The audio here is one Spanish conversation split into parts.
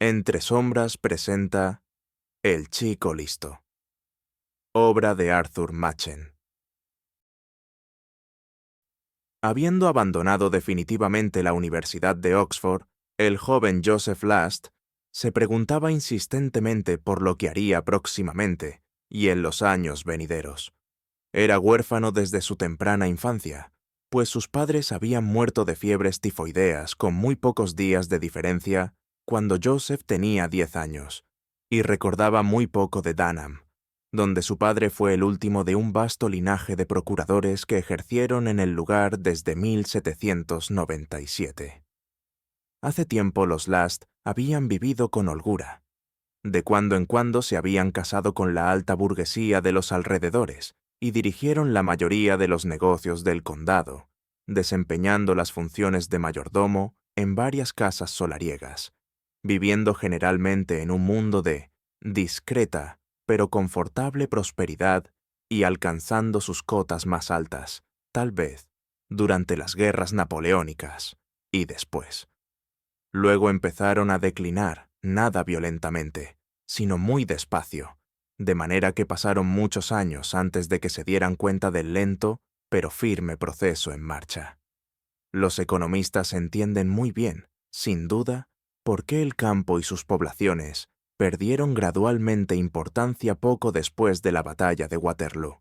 Entre sombras presenta El chico listo, obra de Arthur Machen. Habiendo abandonado definitivamente la Universidad de Oxford, el joven Joseph Last se preguntaba insistentemente por lo que haría próximamente y en los años venideros. Era huérfano desde su temprana infancia, pues sus padres habían muerto de fiebres tifoideas con muy pocos días de diferencia cuando Joseph tenía 10 años, y recordaba muy poco de Dunham, donde su padre fue el último de un vasto linaje de procuradores que ejercieron en el lugar desde 1797. Hace tiempo los Last habían vivido con holgura. De cuando en cuando se habían casado con la alta burguesía de los alrededores y dirigieron la mayoría de los negocios del condado, desempeñando las funciones de mayordomo en varias casas solariegas, viviendo generalmente en un mundo de discreta pero confortable prosperidad y alcanzando sus cotas más altas, tal vez, durante las guerras napoleónicas y después. Luego empezaron a declinar, nada violentamente, sino muy despacio, de manera que pasaron muchos años antes de que se dieran cuenta del lento pero firme proceso en marcha. Los economistas entienden muy bien, sin duda, por qué el campo y sus poblaciones perdieron gradualmente importancia poco después de la batalla de Waterloo,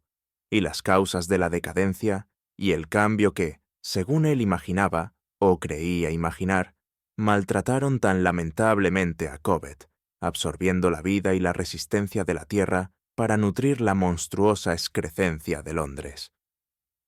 y las causas de la decadencia y el cambio que, según él imaginaba, o creía imaginar, maltrataron tan lamentablemente a Cobbett, absorbiendo la vida y la resistencia de la tierra para nutrir la monstruosa excrescencia de Londres.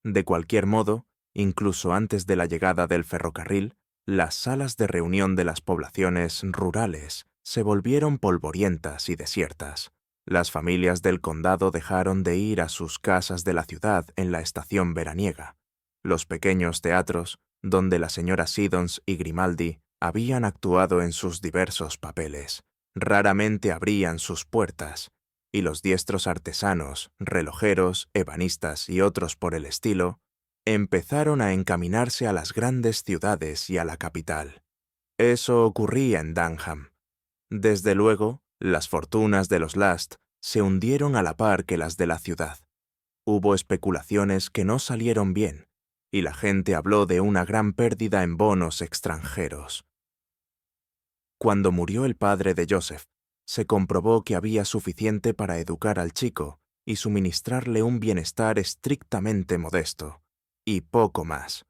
De cualquier modo, incluso antes de la llegada del ferrocarril, las salas de reunión de las poblaciones rurales se volvieron polvorientas y desiertas. Las familias del condado dejaron de ir a sus casas de la ciudad en la estación veraniega. Los pequeños teatros, donde la señora Siddons y Grimaldi habían actuado en sus diversos papeles, raramente abrían sus puertas, y los diestros artesanos, relojeros, ebanistas y otros por el estilo, empezaron a encaminarse a las grandes ciudades y a la capital. Eso ocurría en Dunham. Desde luego, las fortunas de los Last se hundieron a la par que las de la ciudad. Hubo especulaciones que no salieron bien, y la gente habló de una gran pérdida en bonos extranjeros. Cuando murió el padre de Joseph, se comprobó que había suficiente para educar al chico y suministrarle un bienestar estrictamente modesto, y poco más.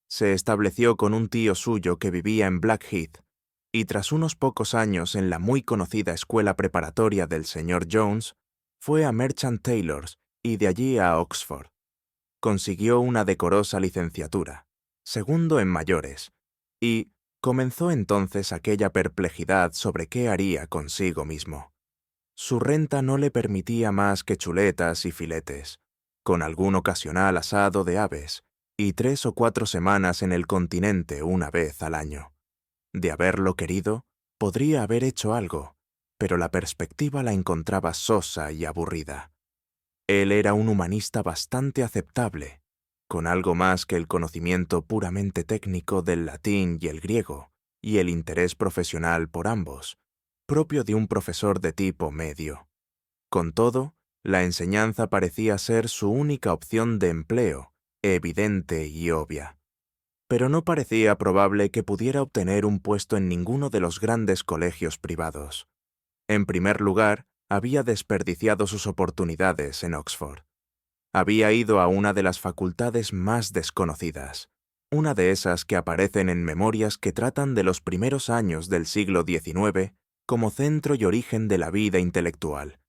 Se estableció con un tío suyo que vivía en Blackheath, y tras unos pocos años en la muy conocida escuela preparatoria del señor Jones, fue a Merchant Taylors y de allí a Oxford. Consiguió una decorosa licenciatura, segundo en mayores, y comenzó entonces aquella perplejidad sobre qué haría consigo mismo. Su renta no le permitía más que chuletas y filetes, con algún ocasional asado de aves, y 3 o 4 semanas en el continente una vez al año. De haberlo querido, podría haber hecho algo, pero la perspectiva la encontraba sosa y aburrida. Él era un humanista bastante aceptable, con algo más que el conocimiento puramente técnico del latín y el griego, y el interés profesional por ambos, propio de un profesor de tipo medio. Con todo, la enseñanza parecía ser su única opción de empleo, evidente y obvia. Pero no parecía probable que pudiera obtener un puesto en ninguno de los grandes colegios privados. En primer lugar, había desperdiciado sus oportunidades en Oxford. Había ido a una de las facultades más desconocidas, una de esas que aparecen en memorias que tratan de los primeros años del siglo XIX como centro y origen de la vida intelectual,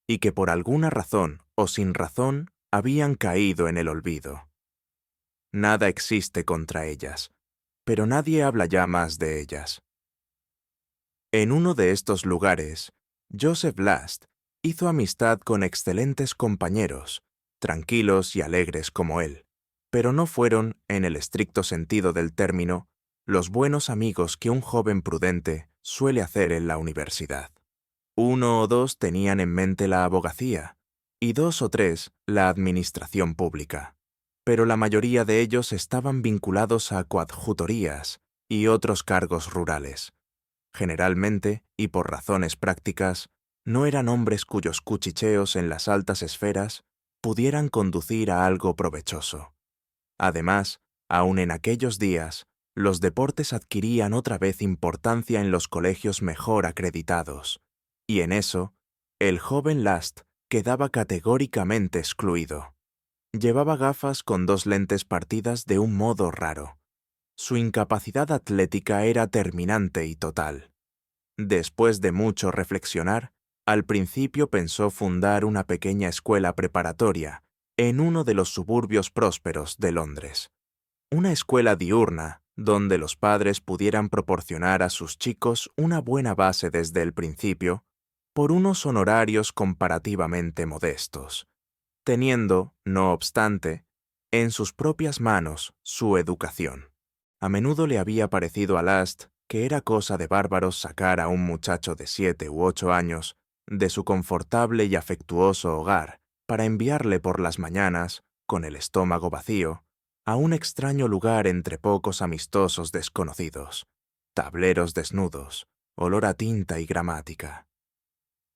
y que por alguna razón o sin razón habían caído en el olvido. Nada existe contra ellas, pero nadie habla ya más de ellas. En uno de estos lugares, Joseph Last hizo amistad con excelentes compañeros, tranquilos y alegres como él, pero no fueron, en el estricto sentido del término, los buenos amigos que un joven prudente suele hacer en la universidad. 1 o 2 tenían en mente la abogacía, y 2 o 3 la administración pública, pero la mayoría de ellos estaban vinculados a coadjutorías y otros cargos rurales. Generalmente, y por razones prácticas, no eran hombres cuyos cuchicheos en las altas esferas pudieran conducir a algo provechoso. Además, aun en aquellos días, los deportes adquirían otra vez importancia en los colegios mejor acreditados, y en eso, el joven Last quedaba categóricamente excluido. Llevaba gafas con 2 lentes partidas de un modo raro. Su incapacidad atlética era terminante y total. Después de mucho reflexionar, al principio pensó fundar una pequeña escuela preparatoria en uno de los suburbios prósperos de Londres. Una escuela diurna donde los padres pudieran proporcionar a sus chicos una buena base desde el principio por unos honorarios comparativamente modestos, teniendo, no obstante, en sus propias manos su educación. A menudo le había parecido a Last que era cosa de bárbaros sacar a un muchacho de 7 u 8 años de su confortable y afectuoso hogar para enviarle por las mañanas, con el estómago vacío, a un extraño lugar entre pocos amistosos desconocidos, tableros desnudos, olor a tinta y gramática.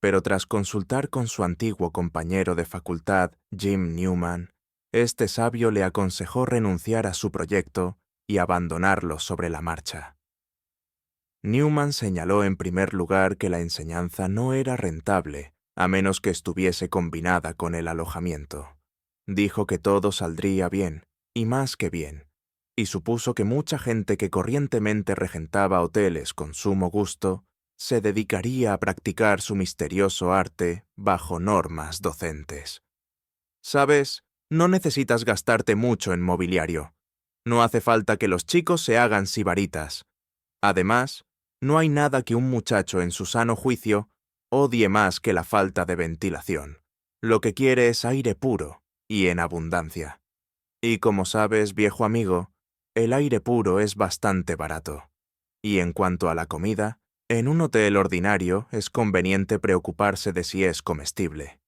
Pero tras consultar con su antiguo compañero de facultad, Jim Newman, este sabio le aconsejó renunciar a su proyecto y abandonarlo sobre la marcha. Newman señaló en primer lugar que la enseñanza no era rentable a menos que estuviese combinada con el alojamiento. Dijo que todo saldría bien, y más que bien, y supuso que mucha gente que corrientemente regentaba hoteles con sumo gusto se dedicaría a practicar su misterioso arte bajo normas docentes. ¿Sabes? No necesitas gastarte mucho en mobiliario. No hace falta que los chicos se hagan sibaritas. Además, no hay nada que un muchacho en su sano juicio odie más que la falta de ventilación. Lo que quiere es aire puro y en abundancia. Y como sabes, viejo amigo, el aire puro es bastante barato. Y en cuanto a la comida, en un hotel ordinario es conveniente preocuparse de si es comestible.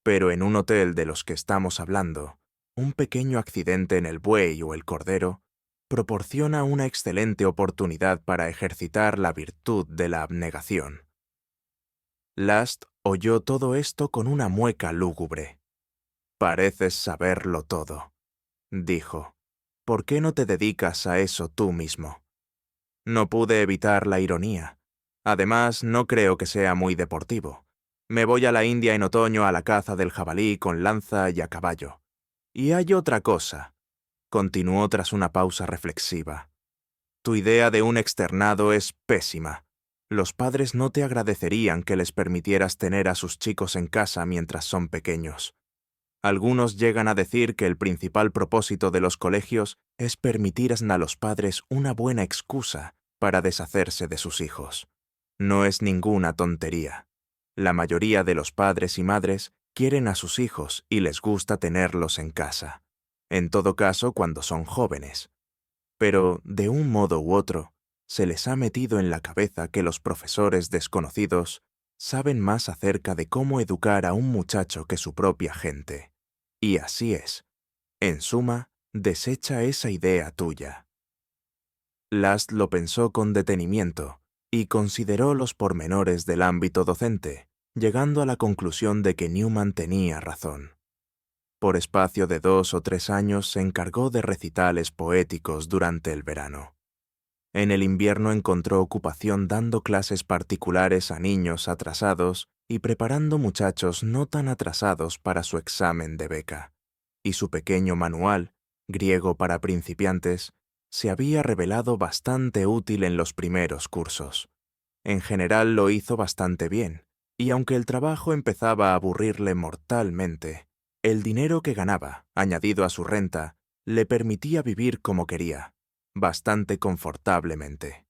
Pero en un hotel de los que estamos hablando, un pequeño accidente en el buey o el cordero proporciona una excelente oportunidad para ejercitar la virtud de la abnegación. Last oyó todo esto con una mueca lúgubre. «Pareces saberlo todo», dijo. «¿Por qué no te dedicas a eso tú mismo?» No pude evitar la ironía. Además, no creo que sea muy deportivo. Me voy a la India en otoño a la caza del jabalí con lanza y a caballo. Y hay otra cosa, continuó tras una pausa reflexiva. Tu idea de un externado es pésima. Los padres no te agradecerían que les permitieras tener a sus chicos en casa mientras son pequeños. Algunos llegan a decir que el principal propósito de los colegios es permitir a los padres una buena excusa para deshacerse de sus hijos. No es ninguna tontería. La mayoría de los padres y madres quieren a sus hijos y les gusta tenerlos en casa. En todo caso, cuando son jóvenes. Pero, de un modo u otro, se les ha metido en la cabeza que los profesores desconocidos saben más acerca de cómo educar a un muchacho que su propia gente. Y así es. En suma, desecha esa idea tuya. Last lo pensó con detenimiento y consideró los pormenores del ámbito docente, llegando a la conclusión de que Newman tenía razón. Por espacio de 2 o 3 años se encargó de recitales poéticos durante el verano. En el invierno encontró ocupación dando clases particulares a niños atrasados y preparando muchachos no tan atrasados para su examen de beca. Y su pequeño manual, griego para principiantes, se había revelado bastante útil en los primeros cursos. En general lo hizo bastante bien, y aunque el trabajo empezaba a aburrirle mortalmente, el dinero que ganaba, añadido a su renta, le permitía vivir como quería, bastante confortablemente.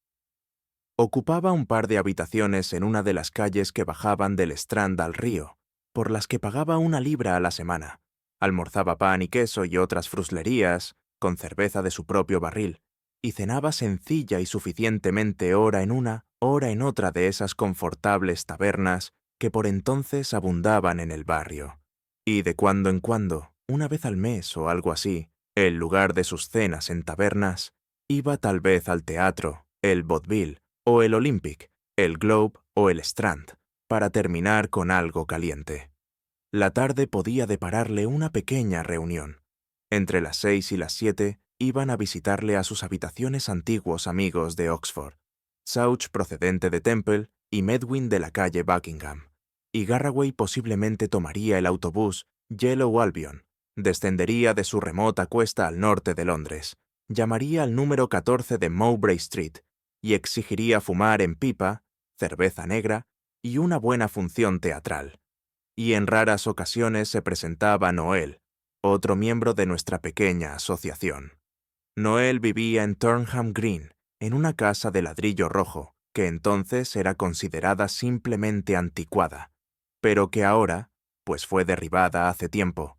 Ocupaba un par de habitaciones en una de las calles que bajaban del Strand al río, por las que pagaba 1 libra a la semana. Almorzaba pan y queso y otras fruslerías, con cerveza de su propio barril, y cenaba sencilla y suficientemente hora en una, hora en otra de esas confortables tabernas que por entonces abundaban en el barrio. Y de cuando en cuando, una vez al mes o algo así, en lugar de sus cenas en tabernas, iba tal vez al teatro, el vaudeville o el Olympic, el Globe o el Strand, para terminar con algo caliente. La tarde podía depararle una pequeña reunión. Entre las 6 y las 7 iban a visitarle a sus habitaciones antiguos amigos de Oxford, Sauch procedente de Temple y Medwin de la calle Buckingham, y Garraway posiblemente tomaría el autobús Yellow Albion, descendería de su remota cuesta al norte de Londres, llamaría al número 14 de Mowbray Street y exigiría fumar en pipa, cerveza negra y una buena función teatral. Y en raras ocasiones se presentaba Noel, otro miembro de nuestra pequeña asociación. Noel vivía en Turnham Green, en una casa de ladrillo rojo, que entonces era considerada simplemente anticuada, pero que ahora, pues fue derribada hace tiempo,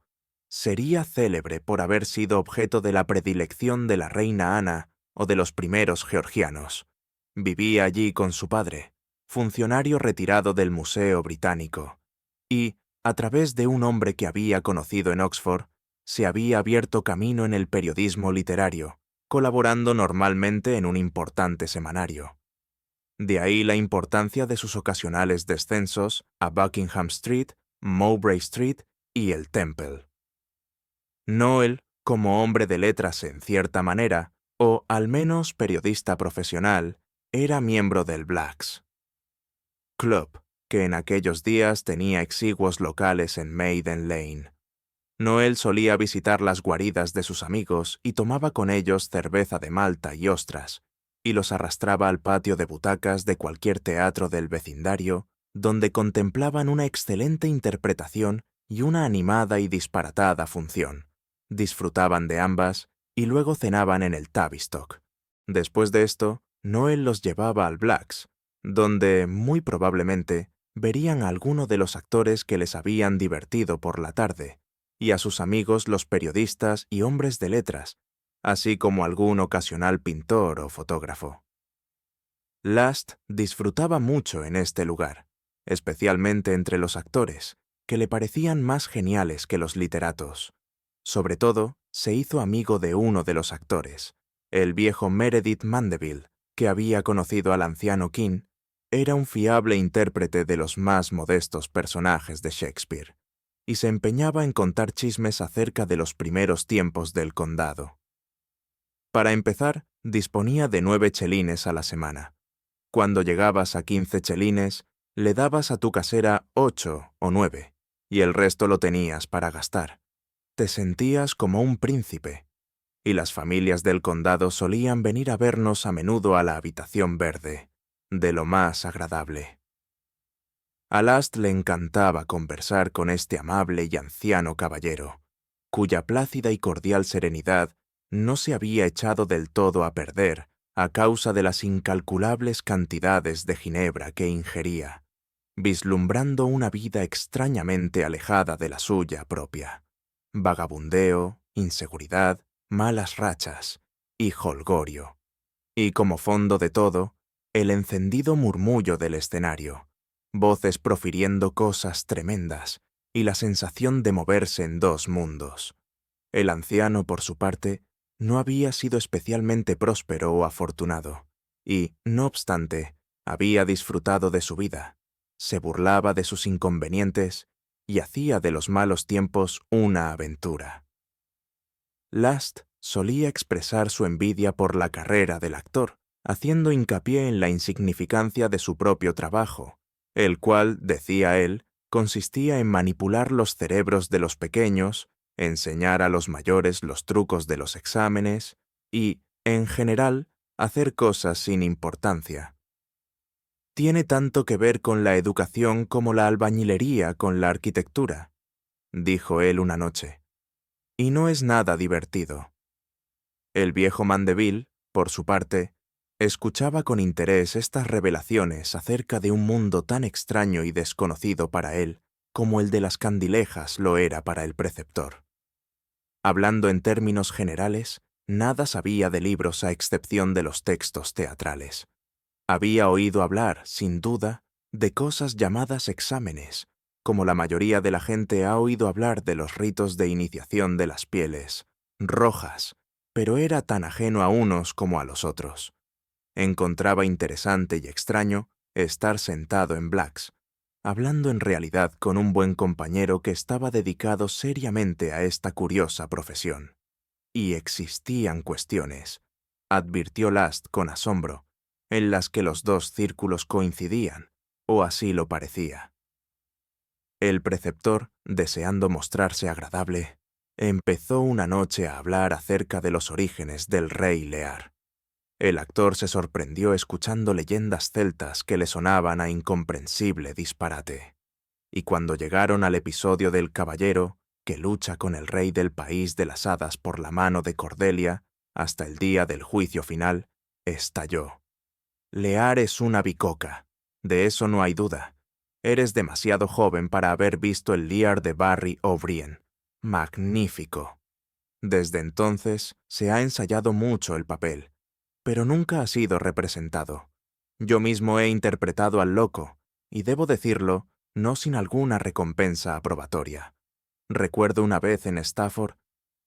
sería célebre por haber sido objeto de la predilección de la reina Ana o de los primeros georgianos. Vivía allí con su padre, funcionario retirado del Museo Británico, y, a través de un hombre que había conocido en Oxford, se había abierto camino en el periodismo literario, colaborando normalmente en un importante semanario. De ahí la importancia de sus ocasionales descensos a Buckingham Street, Mowbray Street y el Temple. Noel, como hombre de letras en cierta manera, o al menos periodista profesional, era miembro del Blacks Club, que en aquellos días tenía exiguos locales en Maiden Lane. Noel solía visitar las guaridas de sus amigos y tomaba con ellos cerveza de Malta y ostras, y los arrastraba al patio de butacas de cualquier teatro del vecindario, donde contemplaban una excelente interpretación y una animada y disparatada función. Disfrutaban de ambas y luego cenaban en el Tavistock. Después de esto, Noel los llevaba al Blacks, donde, muy probablemente, verían a alguno de los actores que les habían divertido por la tarde, y a sus amigos los periodistas y hombres de letras, así como algún ocasional pintor o fotógrafo. Last disfrutaba mucho en este lugar, especialmente entre los actores, que le parecían más geniales que los literatos. Sobre todo, se hizo amigo de uno de los actores, el viejo Meredith Mandeville, que había conocido al anciano King. Era un fiable intérprete de los más modestos personajes de Shakespeare, y se empeñaba en contar chismes acerca de los primeros tiempos del condado. Para empezar, disponía de 9 chelines a la semana. Cuando llegabas a 15 chelines, le dabas a tu casera 8 o 9, y el resto lo tenías para gastar. Te sentías como un príncipe, y las familias del condado solían venir a vernos a menudo a la habitación verde, de lo más agradable. A Last le encantaba conversar con este amable y anciano caballero, cuya plácida y cordial serenidad no se había echado del todo a perder a causa de las incalculables cantidades de ginebra que ingería, vislumbrando una vida extrañamente alejada de la suya propia. Vagabundeo, inseguridad, malas rachas y jolgorio. Y como fondo de todo, el encendido murmullo del escenario, voces profiriendo cosas tremendas y la sensación de moverse en dos mundos. El anciano, por su parte, no había sido especialmente próspero o afortunado, y, no obstante, había disfrutado de su vida, se burlaba de sus inconvenientes y hacía de los malos tiempos una aventura. Last solía expresar su envidia por la carrera del actor, haciendo hincapié en la insignificancia de su propio trabajo, el cual, decía él, consistía en manipular los cerebros de los pequeños, enseñar a los mayores los trucos de los exámenes y, en general, hacer cosas sin importancia. Tiene tanto que ver con la educación como la albañilería con la arquitectura, dijo él una noche, y no es nada divertido. El viejo Mandeville, por su parte, escuchaba con interés estas revelaciones acerca de un mundo tan extraño y desconocido para él como el de las candilejas lo era para el preceptor. Hablando en términos generales, nada sabía de libros a excepción de los textos teatrales. Había oído hablar, sin duda, de cosas llamadas exámenes, como la mayoría de la gente ha oído hablar de los ritos de iniciación de las pieles rojas, pero era tan ajeno a unos como a los otros. Encontraba interesante y extraño estar sentado en Blacks, hablando en realidad con un buen compañero que estaba dedicado seriamente a esta curiosa profesión. Y existían cuestiones, advirtió Last con asombro, en las que los dos círculos coincidían, o así lo parecía. El preceptor, deseando mostrarse agradable, empezó una noche a hablar acerca de los orígenes del rey Lear. El actor se sorprendió escuchando leyendas celtas que le sonaban a incomprensible disparate. Y cuando llegaron al episodio del caballero, que lucha con el rey del país de las hadas por la mano de Cordelia, hasta el día del juicio final, estalló. Lear es una bicoca, de eso no hay duda. Eres demasiado joven para haber visto el Lear de Barry O'Brien. Magnífico. Desde entonces se ha ensayado mucho el papel, pero nunca ha sido representado. Yo mismo he interpretado al loco, y debo decirlo, no sin alguna recompensa aprobatoria. Recuerdo una vez en Stafford,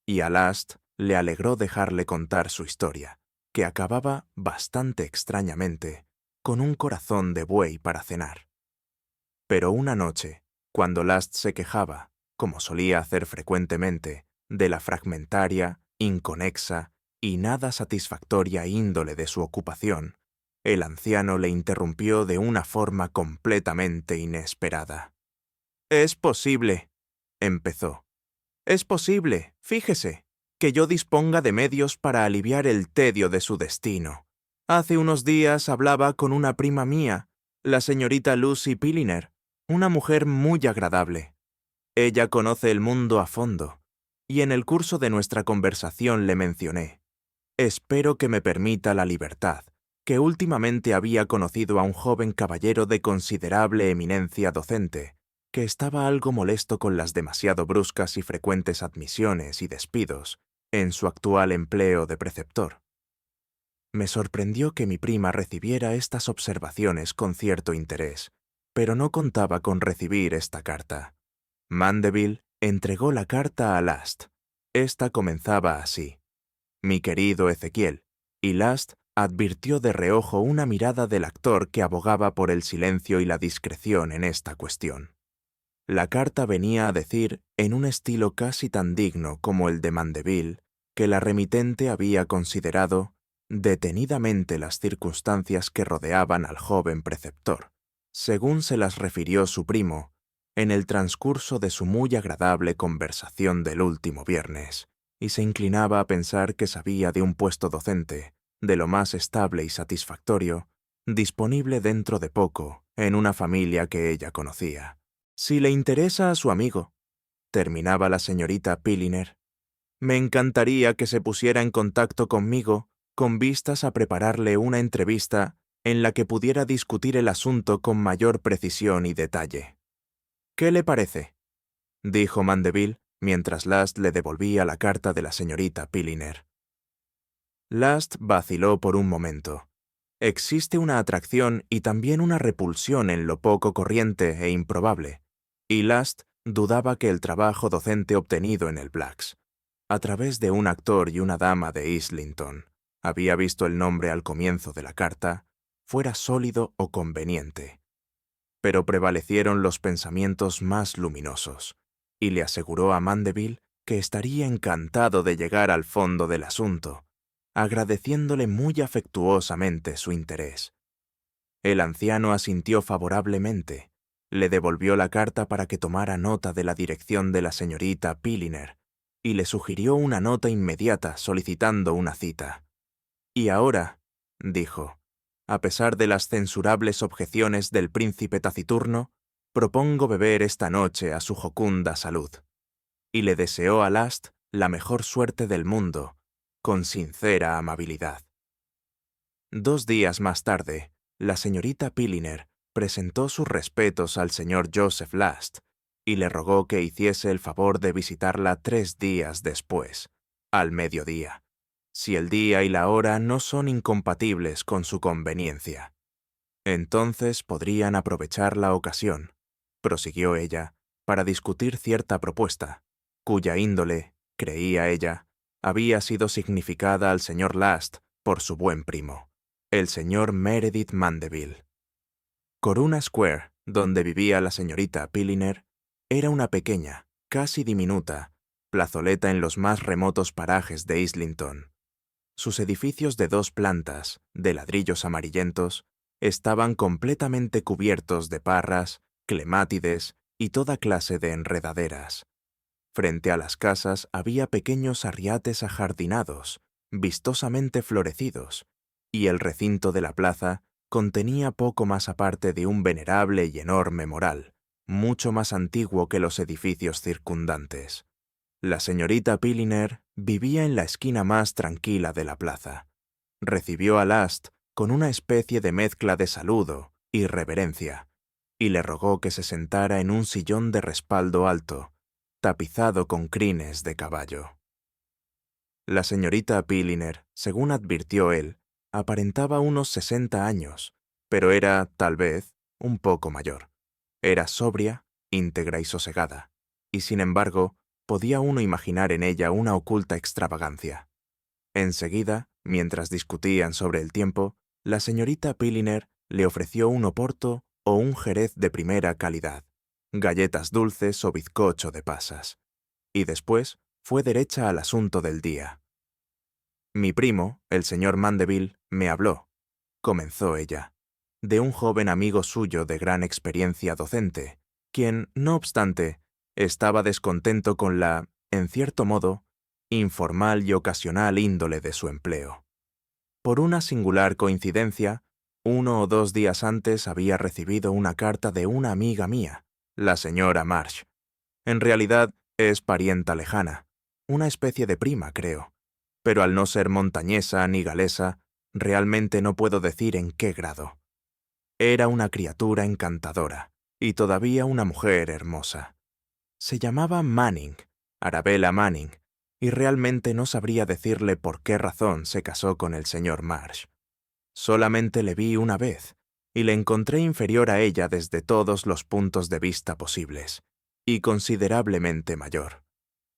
y a Last le alegró dejarle contar su historia, que acababa bastante extrañamente, con un corazón de buey para cenar. Pero una noche, cuando Last se quejaba, como solía hacer frecuentemente, de la fragmentaria, inconexa y nada satisfactoria índole de su ocupación, el anciano le interrumpió de una forma completamente inesperada. «Es posible», empezó. «Es posible, fíjese, que yo disponga de medios para aliviar el tedio de su destino. Hace unos días hablaba con una prima mía, la señorita Lucy Pilliner, una mujer muy agradable. Ella conoce el mundo a fondo, y en el curso de nuestra conversación le mencioné. Espero que me permita la libertad, que últimamente había conocido a un joven caballero de considerable eminencia docente, que estaba algo molesto con las demasiado bruscas y frecuentes admisiones y despidos en su actual empleo de preceptor. Me sorprendió que mi prima recibiera estas observaciones con cierto interés, pero no contaba con recibir esta carta. Mandeville entregó la carta a Last. Esta comenzaba así: «Mi querido Ezequiel», y Last advirtió de reojo una mirada del actor que abogaba por el silencio y la discreción en esta cuestión. La carta venía a decir, en un estilo casi tan digno como el de Mandeville, que la remitente había considerado detenidamente las circunstancias que rodeaban al joven preceptor, según se las refirió su primo, en el transcurso de su muy agradable conversación del último viernes, y se inclinaba a pensar que sabía de un puesto docente, de lo más estable y satisfactorio, disponible dentro de poco en una familia que ella conocía. «Si le interesa a su amigo», terminaba la señorita Pilliner, «me encantaría que se pusiera en contacto conmigo con vistas a prepararle una entrevista en la que pudiera discutir el asunto con mayor precisión y detalle». «¿Qué le parece?», dijo Mandeville, mientras Last le devolvía la carta de la señorita Pilliner. Last vaciló por un momento. Existe una atracción y también una repulsión en lo poco corriente e improbable, y Last dudaba que el trabajo docente obtenido en el Blacks, a través de un actor y una dama de Islington, había visto el nombre al comienzo de la carta, fuera sólido o conveniente. Pero prevalecieron los pensamientos más luminosos, y le aseguró a Mandeville que estaría encantado de llegar al fondo del asunto, agradeciéndole muy afectuosamente su interés. El anciano asintió favorablemente, le devolvió la carta para que tomara nota de la dirección de la señorita Pilliner, y le sugirió una nota inmediata solicitando una cita. «Y ahora», dijo, «a pesar de las censurables objeciones del príncipe taciturno, propongo beber esta noche a su jocunda salud». Y le deseó a Last la mejor suerte del mundo, con sincera amabilidad. 2 días más tarde, la señorita Pilliner presentó sus respetos al señor Joseph Last y le rogó que hiciese el favor de visitarla 3 días después, al mediodía, si el día y la hora no son incompatibles con su conveniencia. Entonces podrían aprovechar la ocasión, prosiguió ella, para discutir cierta propuesta, cuya índole, creía ella, había sido significada al señor Last por su buen primo, el señor Meredith Mandeville. Corona Square, donde vivía la señorita Pilliner, era una pequeña, casi diminuta, plazoleta en los más remotos parajes de Islington. Sus edificios de 2 plantas, de ladrillos amarillentos, estaban completamente cubiertos de parras, clemátides y toda clase de enredaderas. Frente a las casas había pequeños arriates ajardinados, vistosamente florecidos, y el recinto de la plaza contenía poco más aparte de un venerable y enorme moral, mucho más antiguo que los edificios circundantes. La señorita Pilliner vivía en la esquina más tranquila de la plaza. Recibió a Last con una especie de mezcla de saludo y reverencia, y le rogó que se sentara en un sillón de respaldo alto, tapizado con crines de caballo. La señorita Pilliner, según advirtió él, aparentaba unos 60 años, pero era, tal vez, un poco mayor. Era sobria, íntegra y sosegada, y sin embargo, podía uno imaginar en ella una oculta extravagancia. Enseguida, mientras discutían sobre el tiempo, la señorita Pilliner le ofreció un oporto o un jerez de primera calidad, galletas dulces o bizcocho de pasas, y después fue derecha al asunto del día. Mi primo, el señor Mandeville, me habló, comenzó ella, de un joven amigo suyo de gran experiencia docente, quien, no obstante, estaba descontento con la, en cierto modo, informal y ocasional índole de su empleo. Por una singular coincidencia, 1 o 2 días antes había recibido una carta de una amiga mía, la señora Marsh. En realidad es parienta lejana, una especie de prima, creo, pero al no ser montañesa ni galesa, realmente no puedo decir en qué grado. Era una criatura encantadora, y todavía una mujer hermosa. Se llamaba Manning, Arabella Manning, y realmente no sabría decirle por qué razón se casó con el señor Marsh. Solamente le vi una vez, y le encontré inferior a ella desde todos los puntos de vista posibles, y considerablemente mayor.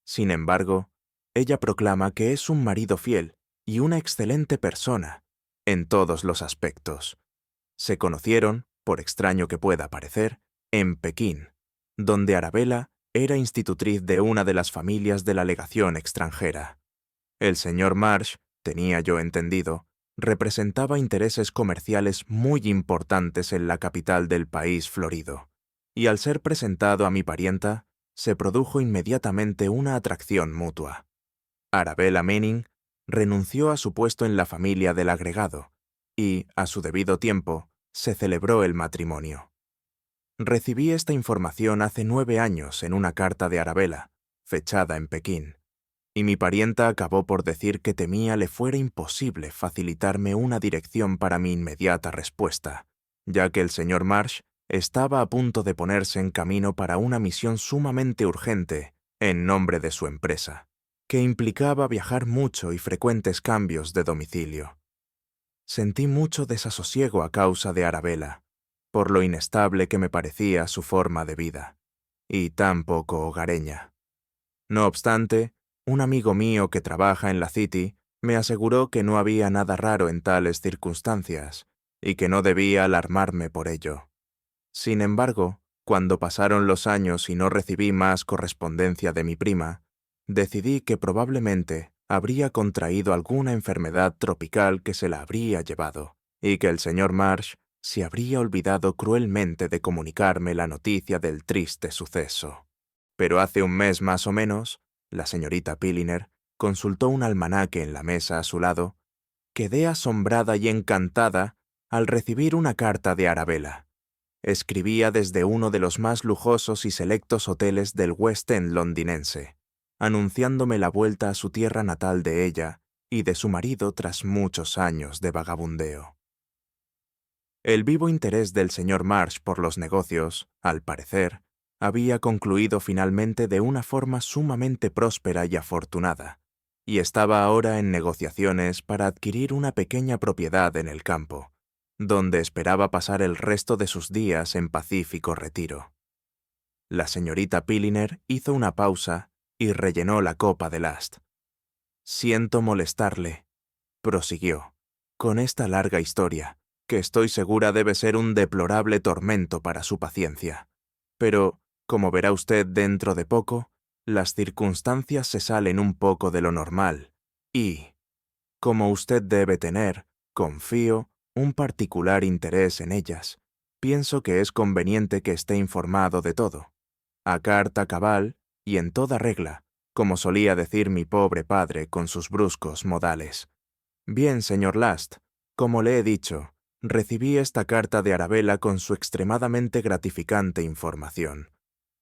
Sin embargo, ella proclama que es un marido fiel y una excelente persona, en todos los aspectos. Se conocieron, por extraño que pueda parecer, en Pekín, donde Arabella era institutriz de una de las familias de la legación extranjera. El señor Marsh, tenía yo entendido, representaba intereses comerciales muy importantes en la capital del país florido, y al ser presentado a mi parienta, se produjo inmediatamente una atracción mutua. Arabella Manning renunció a su puesto en la familia del agregado, y, a su debido tiempo, se celebró el matrimonio. Recibí esta información hace 9 años en una carta de Arabella, fechada en Pekín, y mi parienta acabó por decir que temía le fuera imposible facilitarme una dirección para mi inmediata respuesta, ya que el señor Marsh estaba a punto de ponerse en camino para una misión sumamente urgente en nombre de su empresa, que implicaba viajar mucho y frecuentes cambios de domicilio. Sentí mucho desasosiego a causa de Arabella, por lo inestable que me parecía su forma de vida, y tan poco hogareña. No obstante, un amigo mío que trabaja en la City me aseguró que no había nada raro en tales circunstancias, y que no debía alarmarme por ello. Sin embargo, cuando pasaron los años y no recibí más correspondencia de mi prima, decidí que probablemente habría contraído alguna enfermedad tropical que se la habría llevado, y que el señor Marsh se habría olvidado cruelmente de comunicarme la noticia del triste suceso. Pero hace un mes más o menos, la señorita Pilliner consultó un almanaque en la mesa a su lado. Quedé asombrada y encantada al recibir una carta de Arabella. Escribía desde uno de los más lujosos y selectos hoteles del West End londinense, anunciándome la vuelta a su tierra natal de ella y de su marido tras muchos años de vagabundeo. El vivo interés del señor Marsh por los negocios, al parecer, había concluido finalmente de una forma sumamente próspera y afortunada, y estaba ahora en negociaciones para adquirir una pequeña propiedad en el campo, donde esperaba pasar el resto de sus días en pacífico retiro. La señorita Pilliner hizo una pausa y rellenó la copa de Last. «Siento molestarle», prosiguió, «con esta larga historia, que estoy segura debe ser un deplorable tormento para su paciencia. Pero, como verá usted dentro de poco, las circunstancias se salen un poco de lo normal y, como usted debe tener, confío, un particular interés en ellas. Pienso que es conveniente que esté informado de todo, a carta cabal y en toda regla, como solía decir mi pobre padre con sus bruscos modales. Bien, señor Last, como le he dicho, recibí esta carta de Arabella con su extremadamente gratificante información.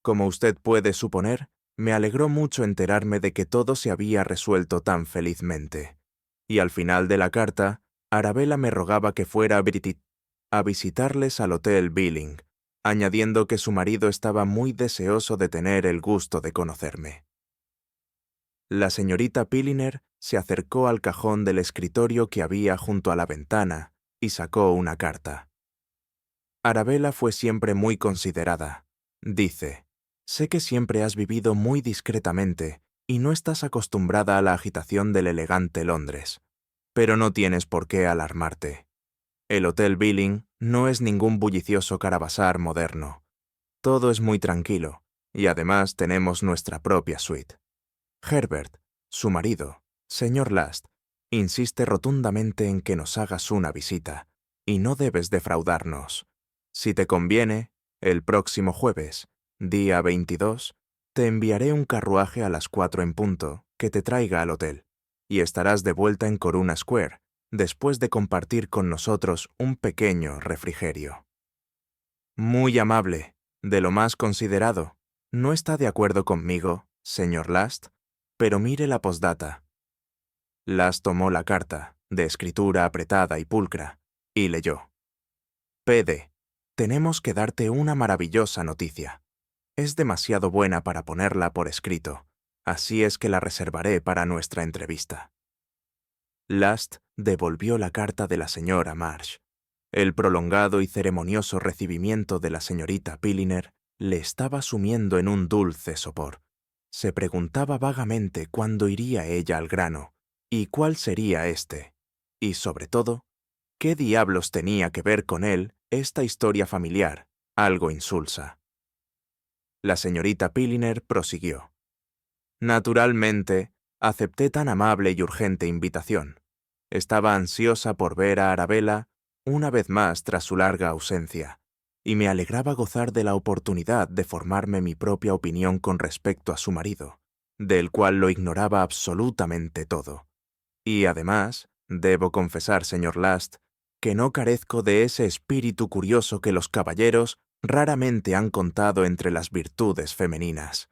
Como usted puede suponer, me alegró mucho enterarme de que todo se había resuelto tan felizmente. Y al final de la carta, Arabella me rogaba que fuera a visitarles al Hotel Billing, añadiendo que su marido estaba muy deseoso de tener el gusto de conocerme. La señorita Pilliner se acercó al cajón del escritorio que había junto a la ventana y sacó una carta. Arabella fue siempre muy considerada. Dice, sé que siempre has vivido muy discretamente y no estás acostumbrada a la agitación del elegante Londres, pero no tienes por qué alarmarte. El Hotel Billing no es ningún bullicioso caravasar moderno. Todo es muy tranquilo, y además tenemos nuestra propia suite. Herbert, su marido, señor Last, insiste rotundamente en que nos hagas una visita, y no debes defraudarnos. Si te conviene, el próximo jueves, día 22, te enviaré un carruaje a las 4 en punto que te traiga al hotel, y estarás de vuelta en Corona Square, después de compartir con nosotros un pequeño refrigerio. Muy amable, de lo más considerado. ¿No está de acuerdo conmigo, señor Last? Pero mire la postdata. Last tomó la carta, de escritura apretada y pulcra, y leyó. PD, tenemos que darte una maravillosa noticia. Es demasiado buena para ponerla por escrito, así es que la reservaré para nuestra entrevista. Last devolvió la carta de la señora Marsh. El prolongado y ceremonioso recibimiento de la señorita Pilliner le estaba sumiendo en un dulce sopor. Se preguntaba vagamente cuándo iría ella al grano, y cuál sería éste, y sobre todo, qué diablos tenía que ver con él esta historia familiar, algo insulsa. La señorita Pilliner prosiguió. Naturalmente, acepté tan amable y urgente invitación. Estaba ansiosa por ver a Arabella una vez más tras su larga ausencia, y me alegraba gozar de la oportunidad de formarme mi propia opinión con respecto a su marido, del cual lo ignoraba absolutamente todo. Y además, debo confesar, señor Last, que no carezco de ese espíritu curioso que los caballeros raramente han contado entre las virtudes femeninas.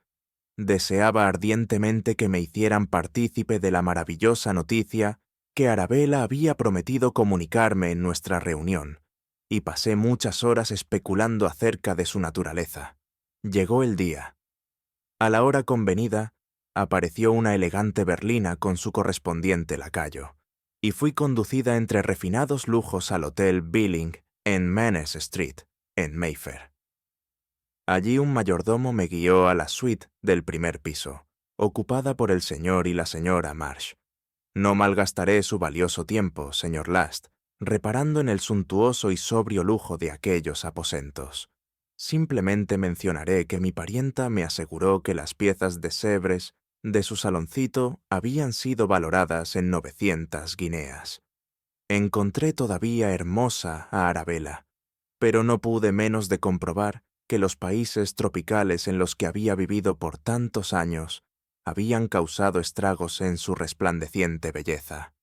Deseaba ardientemente que me hicieran partícipe de la maravillosa noticia que Arabella había prometido comunicarme en nuestra reunión, y pasé muchas horas especulando acerca de su naturaleza. Llegó el día. A la hora convenida, apareció una elegante berlina con su correspondiente lacayo, y fui conducida entre refinados lujos al Hotel Billing en Mannes Street, en Mayfair. Allí un mayordomo me guió a la suite del primer piso, ocupada por el señor y la señora Marsh. No malgastaré su valioso tiempo, señor Last, reparando en el suntuoso y sobrio lujo de aquellos aposentos. Simplemente mencionaré que mi parienta me aseguró que las piezas de Sèvres de su saloncito habían sido valoradas en 900 guineas. Encontré todavía hermosa a Arabella, pero no pude menos de comprobar que los países tropicales en los que había vivido por tantos años habían causado estragos en su resplandeciente belleza.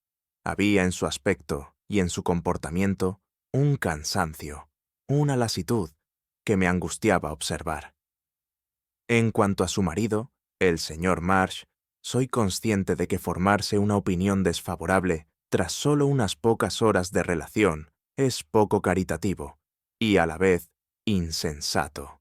Había en su aspecto y en su comportamiento un cansancio, una lasitud que me angustiaba observar. En cuanto a su marido, el señor Marsh, soy consciente de que formarse una opinión desfavorable tras solo unas pocas horas de relación es poco caritativo y a la vez insensato.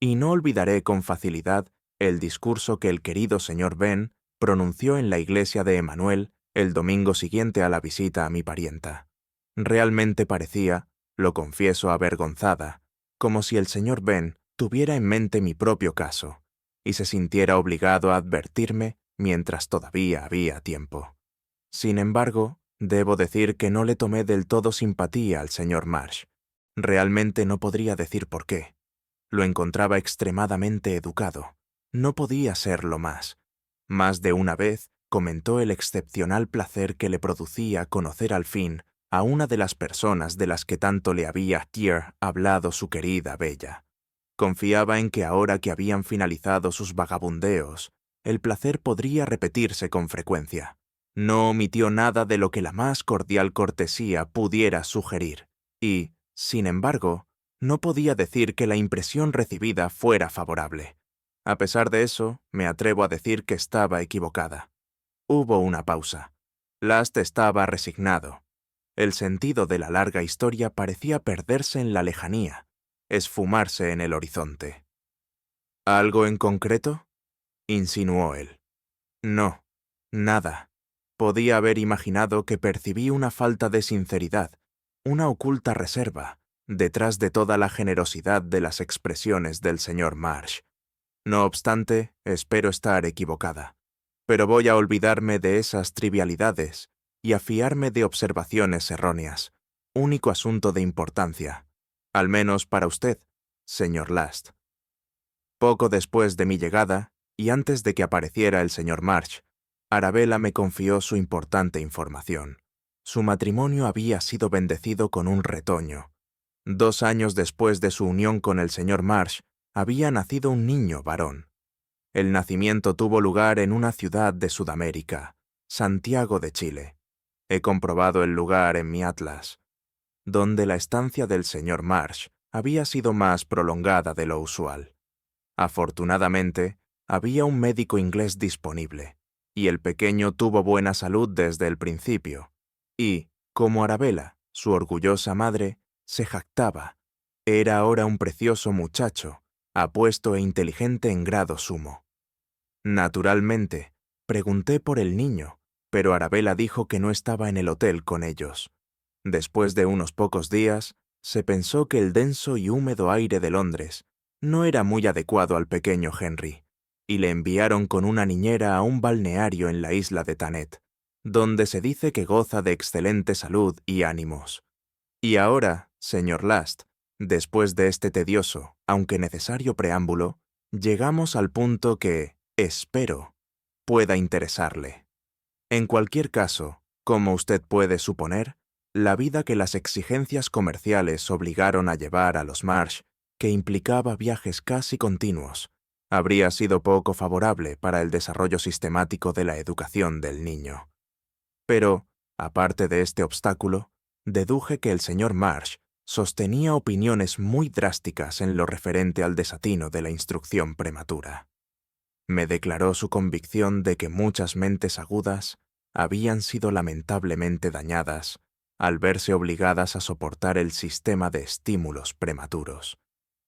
Y no olvidaré con facilidad el discurso que el querido señor Ben pronunció en la iglesia de Emmanuel el domingo siguiente a la visita a mi parienta. Realmente parecía, lo confieso avergonzada, como si el señor Ben tuviera en mente mi propio caso y se sintiera obligado a advertirme mientras todavía había tiempo. Sin embargo, Debo decir que no le tomé del todo simpatía al señor Marsh. Realmente no podría decir por qué. Lo encontraba extremadamente educado. No podía serlo más. Más de una vez comentó el excepcional placer que le producía conocer al fin a una de las personas de las que tanto le había hablado su querida Bella. Confiaba en que ahora que habían finalizado sus vagabundeos, el placer podría repetirse con frecuencia. No omitió nada de lo que la más cordial cortesía pudiera sugerir, y, sin embargo, no podía decir que la impresión recibida fuera favorable. A pesar de eso, me atrevo a decir que estaba equivocada. Hubo una pausa. Last estaba resignado. El sentido de la larga historia parecía perderse en la lejanía, esfumarse en el horizonte. ¿Algo en concreto?, insinuó él. No, nada. Podía haber imaginado que percibí una falta de sinceridad, una oculta reserva, detrás de toda la generosidad de las expresiones del señor Marsh. No obstante, espero estar equivocada. Pero voy a olvidarme de esas trivialidades y a fiarme de observaciones erróneas, único asunto de importancia, al menos para usted, señor Last. Poco después de mi llegada, y antes de que apareciera el señor Marsh, Arabella me confió su importante información. Su matrimonio había sido bendecido con un retoño. 2 años después de su unión con el señor Marsh, había nacido un niño varón. El nacimiento tuvo lugar en una ciudad de Sudamérica, Santiago de Chile. He comprobado el lugar en mi atlas, donde la estancia del señor Marsh había sido más prolongada de lo usual. Afortunadamente, había un médico inglés disponible, y el pequeño tuvo buena salud desde el principio, y, como Arabella, su orgullosa madre, se jactaba, era ahora un precioso muchacho, apuesto e inteligente en grado sumo. Naturalmente, pregunté por el niño, pero Arabella dijo que no estaba en el hotel con ellos. Después de unos pocos días, se pensó que el denso y húmedo aire de Londres no era muy adecuado al pequeño Henry, y le enviaron con una niñera a un balneario en la isla de Thanet, donde se dice que goza de excelente salud y ánimos. Y ahora, señor Last, después de este tedioso, aunque necesario preámbulo, llegamos al punto que, espero, pueda interesarle. En cualquier caso, como usted puede suponer, la vida que las exigencias comerciales obligaron a llevar a los Marsh, que implicaba viajes casi continuos, habría sido poco favorable para el desarrollo sistemático de la educación del niño. Pero, aparte de este obstáculo, deduje que el señor Marsh sostenía opiniones muy drásticas en lo referente al desatino de la instrucción prematura. Me declaró su convicción de que muchas mentes agudas habían sido lamentablemente dañadas al verse obligadas a soportar el sistema de estímulos prematuros,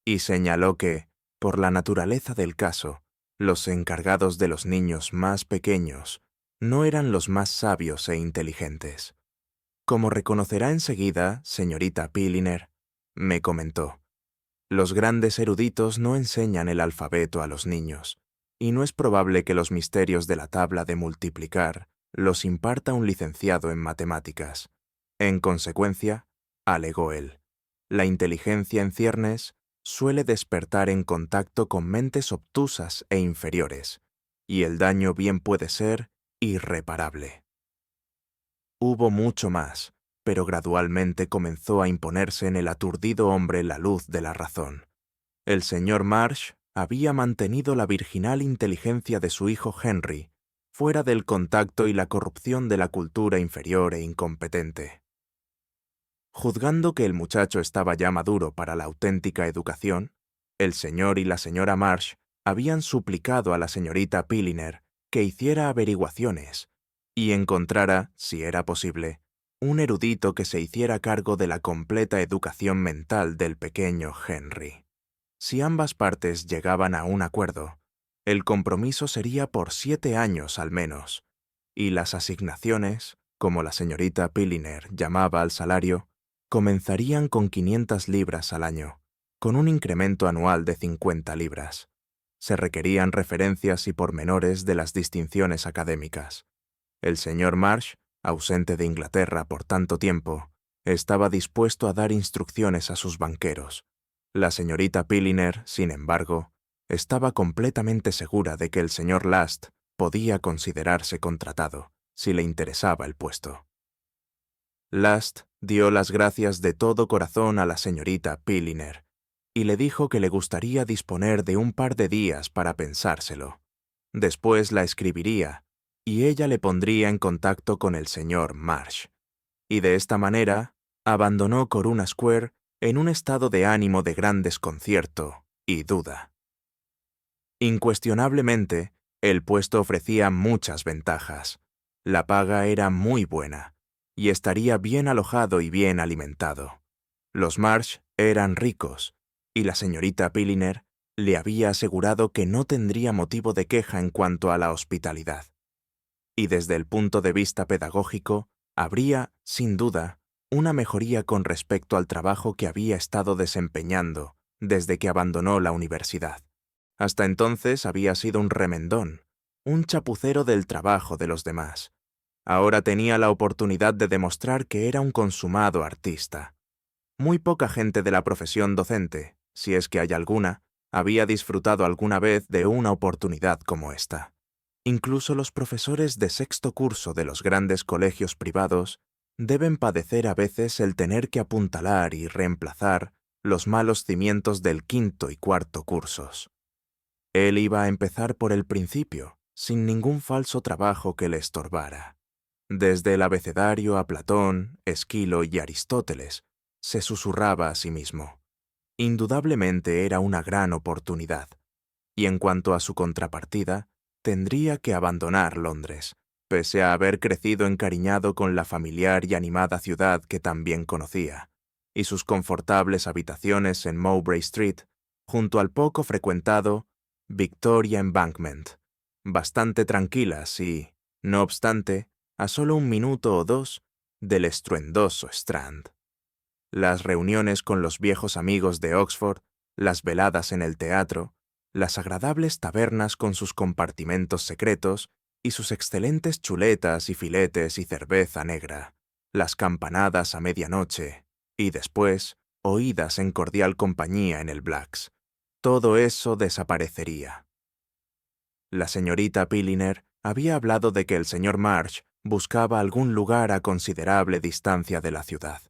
y señaló que, por la naturaleza del caso, los encargados de los niños más pequeños no eran los más sabios e inteligentes. Como reconocerá enseguida, señorita Pilliner, me comentó, los grandes eruditos no enseñan el alfabeto a los niños, y no es probable que los misterios de la tabla de multiplicar los imparta un licenciado en matemáticas. En consecuencia, alegó él, la inteligencia en ciernes suele despertar en contacto con mentes obtusas e inferiores, y el daño bien puede ser irreparable. Hubo mucho más, pero gradualmente comenzó a imponerse en el aturdido hombre la luz de la razón. El señor Marsh había mantenido la virginal inteligencia de su hijo Henry fuera del contacto y la corrupción de la cultura inferior e incompetente. Juzgando que el muchacho estaba ya maduro para la auténtica educación, el señor y la señora Marsh habían suplicado a la señorita Pilliner que hiciera averiguaciones y encontrara, si era posible, un erudito que se hiciera cargo de la completa educación mental del pequeño Henry. Si ambas partes llegaban a un acuerdo, el compromiso sería por 7 años al menos, y las asignaciones, como la señorita Pilliner llamaba al salario, comenzarían con 500 libras al año, con un incremento anual de 50 libras. Se requerían referencias y pormenores de las distinciones académicas. El señor Marsh ausente de Inglaterra por tanto tiempo, estaba dispuesto a dar instrucciones a sus banqueros. La señorita Pilliner, sin embargo, estaba completamente segura de que el señor Last podía considerarse contratado, si le interesaba el puesto. Last dio las gracias de todo corazón a la señorita Pilliner y le dijo que le gustaría disponer de un par de días para pensárselo. Después la escribiría y ella le pondría en contacto con el señor Marsh. Y de esta manera abandonó Coruna Square en un estado de ánimo de gran desconcierto y duda. Incuestionablemente, el puesto ofrecía muchas ventajas. La paga era muy buena y estaría bien alojado y bien alimentado. Los Marsh eran ricos y la señorita Pilliner le había asegurado que no tendría motivo de queja en cuanto a la hospitalidad. Y desde el punto de vista pedagógico, habría, sin duda, una mejoría con respecto al trabajo que había estado desempeñando desde que abandonó la universidad. Hasta entonces había sido un remendón, un chapucero del trabajo de los demás. Ahora tenía la oportunidad de demostrar que era un consumado artista. Muy poca gente de la profesión docente, si es que hay alguna, había disfrutado alguna vez de una oportunidad como esta. Incluso los profesores de sexto curso de los grandes colegios privados deben padecer a veces el tener que apuntalar y reemplazar los malos cimientos del quinto y cuarto cursos. Él iba a empezar por el principio, sin ningún falso trabajo que le estorbara. Desde el abecedario a Platón, Esquilo y Aristóteles, se susurraba a sí mismo. Indudablemente era una gran oportunidad, y en cuanto a su contrapartida, tendría que abandonar Londres, pese a haber crecido encariñado con la familiar y animada ciudad que también conocía, y sus confortables habitaciones en Mowbray Street, junto al poco frecuentado Victoria Embankment, bastante tranquilas y, no obstante, a solo un minuto o dos del estruendoso Strand. Las reuniones con los viejos amigos de Oxford, las veladas en el teatro, las agradables tabernas con sus compartimentos secretos y sus excelentes chuletas y filetes y cerveza negra, las campanadas a medianoche y después, oídas en cordial compañía en el Blacks. Todo eso desaparecería. La señorita Pilliner había hablado de que el señor Marsh buscaba algún lugar a considerable distancia de la ciudad.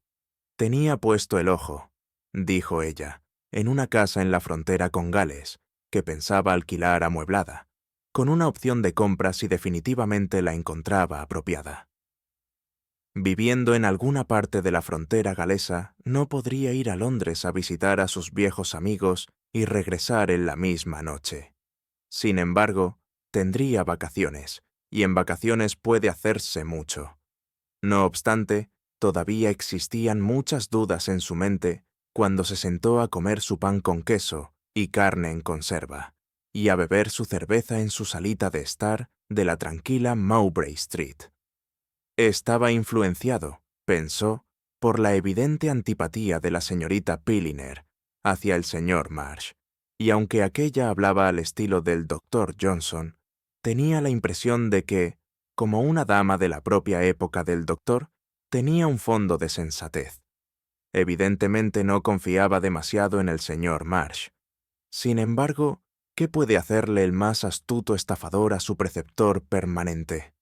Tenía puesto el ojo, dijo ella, en una casa en la frontera con Gales, que pensaba alquilar amueblada, con una opción de compra si definitivamente la encontraba apropiada. Viviendo en alguna parte de la frontera galesa, no podría ir a Londres a visitar a sus viejos amigos y regresar en la misma noche. Sin embargo, tendría vacaciones, y en vacaciones puede hacerse mucho. No obstante, todavía existían muchas dudas en su mente cuando se sentó a comer su pan con queso y carne en conserva, y a beber su cerveza en su salita de estar de la tranquila Mowbray Street. Estaba influenciado, pensó, por la evidente antipatía de la señorita Pilliner hacia el señor Marsh, y aunque aquella hablaba al estilo del Dr. Johnson, tenía la impresión de que, como una dama de la propia época del doctor, tenía un fondo de sensatez. Evidentemente no confiaba demasiado en el señor Marsh. Sin embargo, ¿qué puede hacerle el más astuto estafador a su preceptor permanente?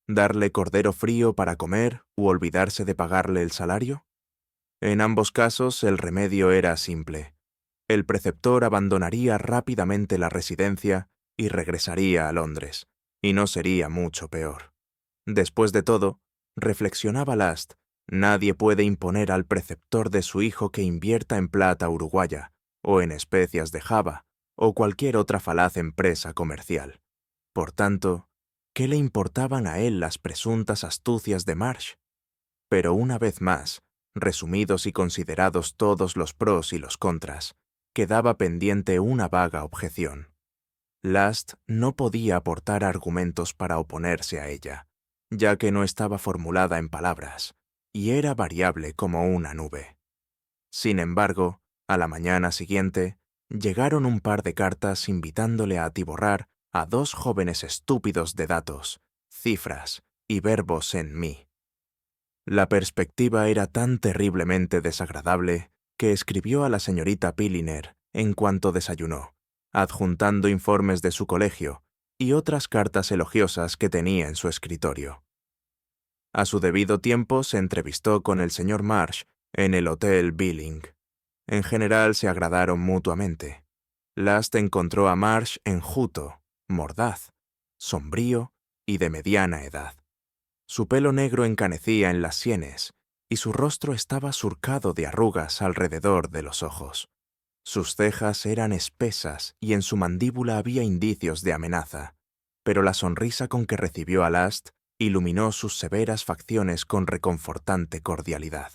¿Darle cordero frío para comer u olvidarse de pagarle el salario? En ambos casos el remedio era simple. El preceptor abandonaría rápidamente la residencia y regresaría a Londres, y no sería mucho peor. Después de todo, reflexionaba Last, nadie puede imponer al preceptor de su hijo que invierta en plata uruguaya, o en especias de Java, o cualquier otra falaz empresa comercial. Por tanto, ¿qué le importaban a él las presuntas astucias de Marsh? Pero una vez más, resumidos y considerados todos los pros y los contras, quedaba pendiente una vaga objeción. Last no podía aportar argumentos para oponerse a ella, ya que no estaba formulada en palabras, y era variable como una nube. Sin embargo, a la mañana siguiente, llegaron un par de cartas invitándole a atiborrar a dos jóvenes estúpidos de datos, cifras y verbos en mí, La perspectiva era tan terriblemente desagradable que escribió a la señorita Pilliner en cuanto desayunó, adjuntando informes de su colegio y otras cartas elogiosas que tenía en su escritorio. A su debido tiempo se entrevistó con el señor Marsh en el Hotel Billing. En general se agradaron mutuamente. Last encontró a Marsh enjuto, mordaz, sombrío y de mediana edad. Su pelo negro encanecía en las sienes y su rostro estaba surcado de arrugas alrededor de los ojos. Sus cejas eran espesas y en su mandíbula había indicios de amenaza, pero la sonrisa con que recibió a Last iluminó sus severas facciones con reconfortante cordialidad.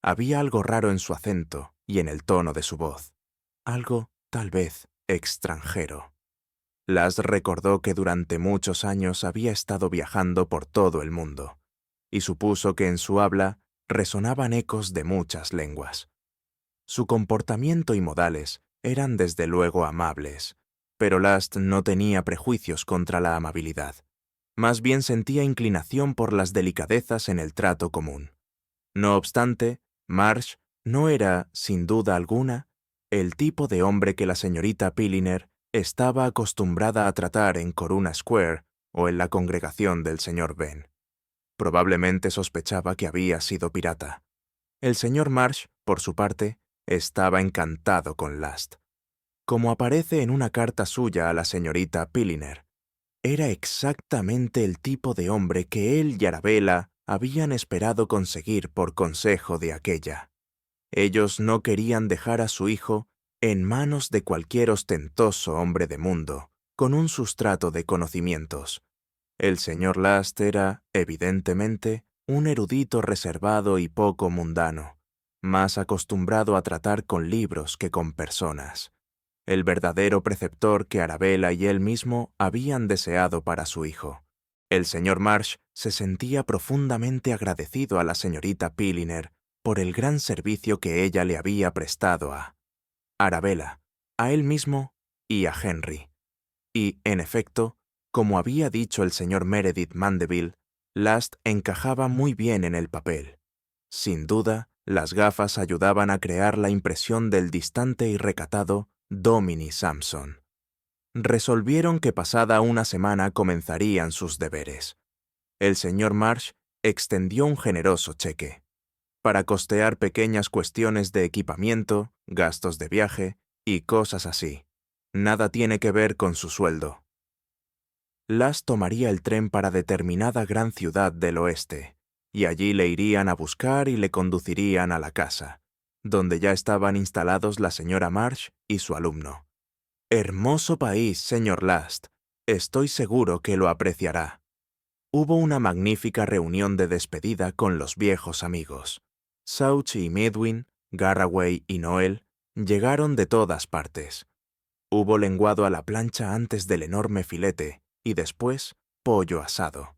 Había algo raro en su acento y en el tono de su voz, algo, tal vez, extranjero. Last recordó que durante muchos años había estado viajando por todo el mundo, y supuso que en su habla resonaban ecos de muchas lenguas. Su comportamiento y modales eran desde luego amables, pero Last no tenía prejuicios contra la amabilidad. Más bien sentía inclinación por las delicadezas en el trato común. No obstante, Marsh no era, sin duda alguna, el tipo de hombre que la señorita Pilliner estaba acostumbrada a tratar en Corona Square o en la congregación del señor Benn. Probablemente sospechaba que había sido pirata. El señor Marsh, por su parte, estaba encantado con Last. Como aparece en una carta suya a la señorita Pilliner, era exactamente el tipo de hombre que él y Arabella habían esperado conseguir por consejo de aquella. Ellos no querían dejar a su hijo en manos de cualquier ostentoso hombre de mundo, con un sustrato de conocimientos. El señor Last era, evidentemente, un erudito reservado y poco mundano, más acostumbrado a tratar con libros que con personas. El verdadero preceptor que Arabella y él mismo habían deseado para su hijo. El señor Marsh se sentía profundamente agradecido a la señorita Pilliner por el gran servicio que ella le había prestado a Arabella, a él mismo y a Henry. Y, en efecto, como había dicho el señor Meredith Mandeville, Last encajaba muy bien en el papel. Sin duda, las gafas ayudaban a crear la impresión del distante y recatado Domini Sampson. Resolvieron que pasada una semana comenzarían sus deberes. El señor Marsh extendió un generoso cheque para costear pequeñas cuestiones de equipamiento, gastos de viaje y cosas así. Nada tiene que ver con su sueldo. Last tomaría el tren para determinada gran ciudad del oeste, y allí le irían a buscar y le conducirían a la casa, donde ya estaban instalados la señora Marsh y su alumno. Hermoso país, señor Last. Estoy seguro que lo apreciará. Hubo una magnífica reunión de despedida con los viejos amigos. Sauch y Medwin, Garraway y Noel llegaron de todas partes. Hubo lenguado a la plancha antes del enorme filete y después pollo asado.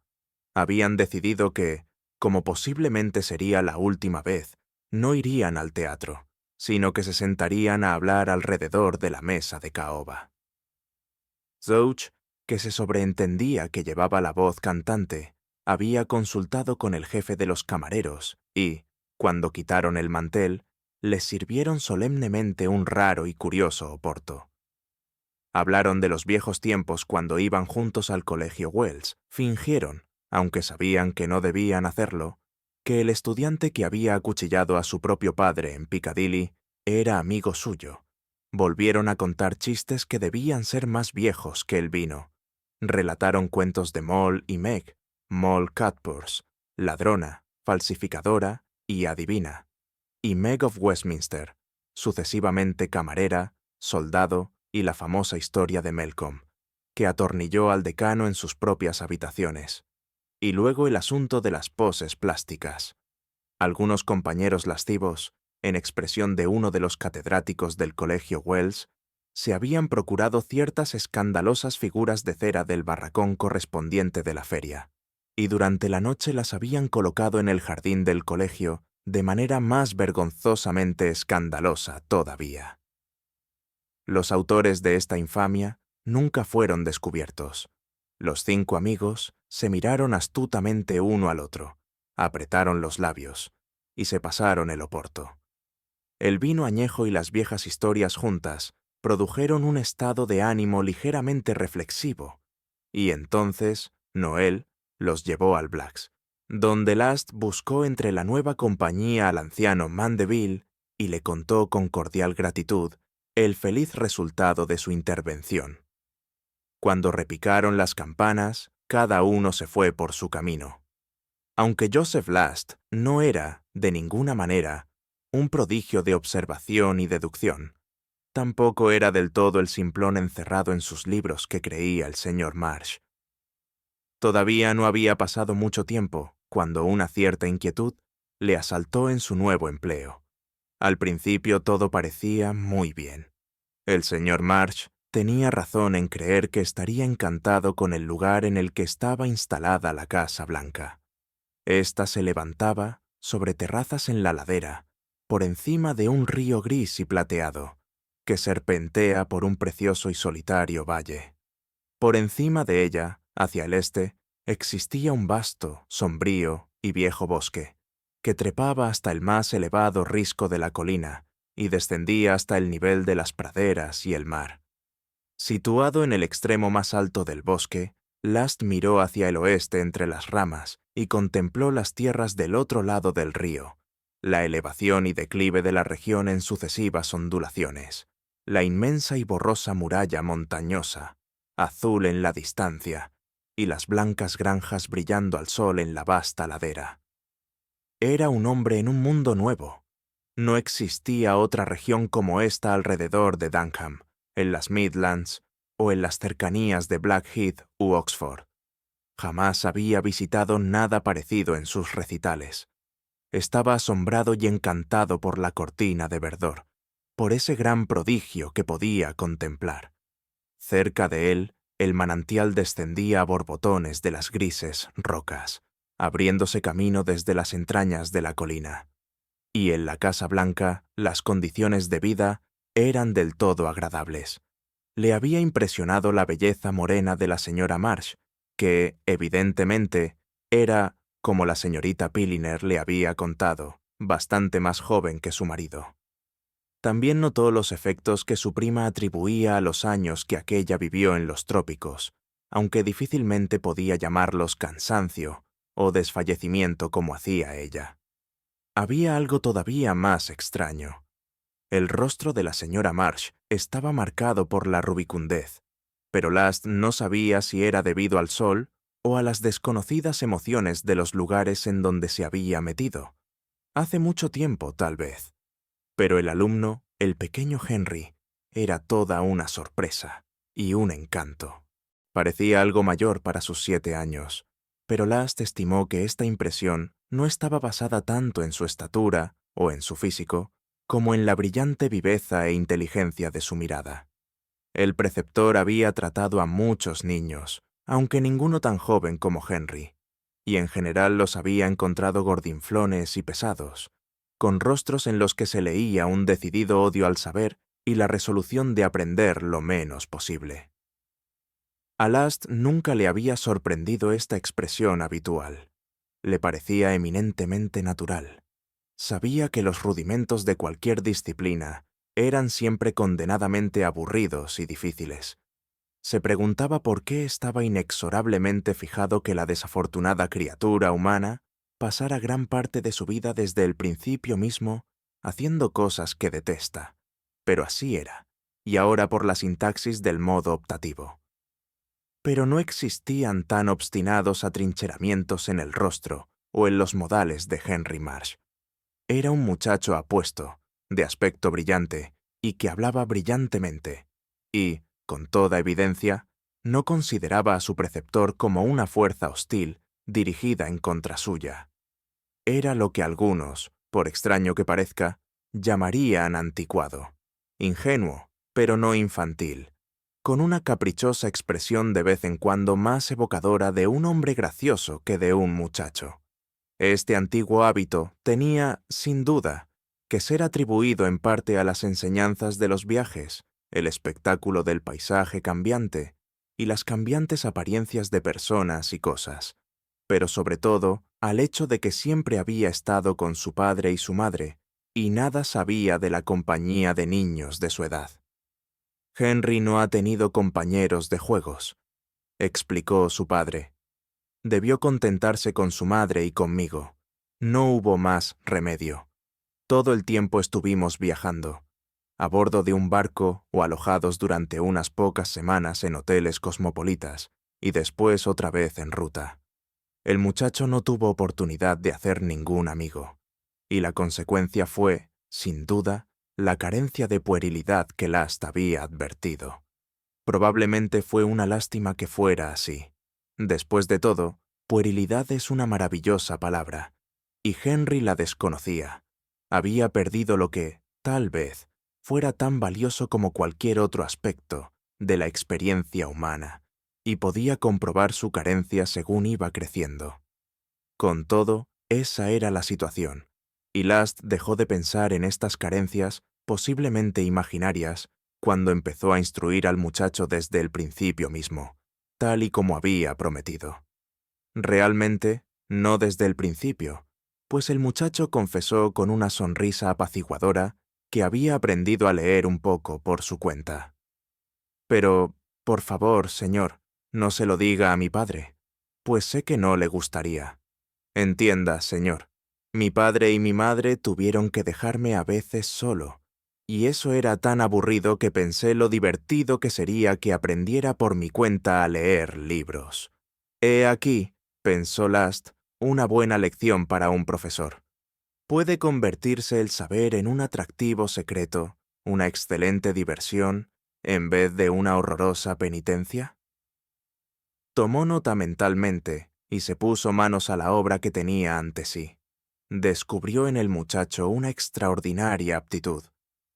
Habían decidido que, como posiblemente sería la última vez, no irían al teatro, sino que se sentarían a hablar alrededor de la mesa de caoba. Zouch, que se sobreentendía que llevaba la voz cantante, había consultado con el jefe de los camareros y, cuando quitaron el mantel, les sirvieron solemnemente un raro y curioso oporto. Hablaron de los viejos tiempos cuando iban juntos al colegio Wells. Fingieron, aunque sabían que no debían hacerlo, que el estudiante que había acuchillado a su propio padre en Piccadilly era amigo suyo. Volvieron a contar chistes que debían ser más viejos que el vino. Relataron cuentos de Moll y Meg, Moll Cadpurs, ladrona, falsificadora y adivina, y Meg of Westminster, sucesivamente camarera, soldado y la famosa historia de Melcombe, que atornilló al decano en sus propias habitaciones, y luego el asunto de las poses plásticas. Algunos compañeros lascivos, en expresión de uno de los catedráticos del colegio Wells, se habían procurado ciertas escandalosas figuras de cera del barracón correspondiente de la feria, y durante la noche las habían colocado en el jardín del colegio de manera más vergonzosamente escandalosa todavía. Los autores de esta infamia nunca fueron descubiertos. Los 5 amigos se miraron astutamente uno al otro, apretaron los labios y se pasaron el oporto. El vino añejo y las viejas historias juntas produjeron un estado de ánimo ligeramente reflexivo, y entonces Noel los llevó al Black's, donde Last buscó entre la nueva compañía al anciano Mandeville y le contó con cordial gratitud el feliz resultado de su intervención. Cuando repicaron las campanas, cada uno se fue por su camino. Aunque Joseph Last no era, de ninguna manera, un prodigio de observación y deducción, tampoco era del todo el simplón encerrado en sus libros que creía el señor Marsh. Todavía no había pasado mucho tiempo cuando una cierta inquietud le asaltó en su nuevo empleo. Al principio todo parecía muy bien. El señor Marsh tenía razón en creer que estaría encantado con el lugar en el que estaba instalada la Casa Blanca. Esta se levantaba sobre terrazas en la ladera, por encima de un río gris y plateado, que serpentea por un precioso y solitario valle. Por encima de ella, hacia el este, existía un vasto, sombrío y viejo bosque, que trepaba hasta el más elevado risco de la colina y descendía hasta el nivel de las praderas y el mar. Situado en el extremo más alto del bosque, Last miró hacia el oeste entre las ramas y contempló las tierras del otro lado del río, la elevación y declive de la región en sucesivas ondulaciones, la inmensa y borrosa muralla montañosa, azul en la distancia, y las blancas granjas brillando al sol en la vasta ladera. Era un hombre en un mundo nuevo. No existía otra región como esta alrededor de Dunham, en las Midlands o en las cercanías de Blackheath u Oxford. Jamás había visitado nada parecido en sus recitales. Estaba asombrado y encantado por la cortina de verdor, por ese gran prodigio que podía contemplar. Cerca de él, el manantial descendía a borbotones de las grises rocas, abriéndose camino desde las entrañas de la colina. Y en la Casa Blanca, las condiciones de vida eran del todo agradables. Le había impresionado la belleza morena de la señora Marsh, que, evidentemente, era, como la señorita Pilliner le había contado, bastante más joven que su marido. También notó los efectos que su prima atribuía a los años que aquella vivió en los trópicos, aunque difícilmente podía llamarlos cansancio o desfallecimiento como hacía ella. Había algo todavía más extraño. El rostro de la señora Marsh estaba marcado por la rubicundez, pero Last no sabía si era debido al sol o a las desconocidas emociones de los lugares en donde se había metido. Hace mucho tiempo, tal vez. Pero el alumno, el pequeño Henry, era toda una sorpresa y un encanto. Parecía algo mayor para sus 7 años, pero Last estimó que esta impresión no estaba basada tanto en su estatura o en su físico, como en la brillante viveza e inteligencia de su mirada. El preceptor había tratado a muchos niños, aunque ninguno tan joven como Henry, y en general los había encontrado gordinflones y pesados, con rostros en los que se leía un decidido odio al saber y la resolución de aprender lo menos posible. A Last nunca le había sorprendido esta expresión habitual. Le parecía eminentemente natural. Sabía que los rudimentos de cualquier disciplina eran siempre condenadamente aburridos y difíciles. Se preguntaba por qué estaba inexorablemente fijado que la desafortunada criatura humana pasara gran parte de su vida desde el principio mismo haciendo cosas que detesta. Pero así era, y ahora por la sintaxis del modo optativo. Pero no existían tan obstinados atrincheramientos en el rostro o en los modales de Henry Marsh. Era un muchacho apuesto, de aspecto brillante, y que hablaba brillantemente, y, con toda evidencia, no consideraba a su preceptor como una fuerza hostil dirigida en contra suya. Era lo que algunos, por extraño que parezca, llamarían anticuado, ingenuo, pero no infantil, con una caprichosa expresión de vez en cuando más evocadora de un hombre gracioso que de un muchacho. Este antiguo hábito tenía, sin duda, que ser atribuido en parte a las enseñanzas de los viajes, el espectáculo del paisaje cambiante y las cambiantes apariencias de personas y cosas, pero sobre todo al hecho de que siempre había estado con su padre y su madre, y nada sabía de la compañía de niños de su edad. Henry no ha tenido compañeros de juegos, explicó su padre. Debió contentarse con su madre y conmigo. No hubo más remedio. Todo el tiempo estuvimos viajando, a bordo de un barco o alojados durante unas pocas semanas en hoteles cosmopolitas, y después otra vez en ruta. El muchacho no tuvo oportunidad de hacer ningún amigo, y la consecuencia fue, sin duda, la carencia de puerilidad que Last había advertido. Probablemente fue una lástima que fuera así. Después de todo, puerilidad es una maravillosa palabra, y Henry la desconocía. Había perdido lo que, tal vez, fuera tan valioso como cualquier otro aspecto de la experiencia humana, y podía comprobar su carencia según iba creciendo. Con todo, esa era la situación, y Last dejó de pensar en estas carencias, posiblemente imaginarias, cuando empezó a instruir al muchacho desde el principio mismo, tal y como había prometido. Realmente, no desde el principio, pues el muchacho confesó con una sonrisa apaciguadora que había aprendido a leer un poco por su cuenta. Pero, por favor, señor, no se lo diga a mi padre, pues sé que no le gustaría. Entienda, señor, mi padre y mi madre tuvieron que dejarme a veces solo, y eso era tan aburrido que pensé lo divertido que sería que aprendiera por mi cuenta a leer libros. He aquí, pensó Last, una buena lección para un profesor. ¿Puede convertirse el saber en un atractivo secreto, una excelente diversión, en vez de una horrorosa penitencia? Tomó nota mentalmente y se puso manos a la obra que tenía ante sí. Descubrió en el muchacho una extraordinaria aptitud,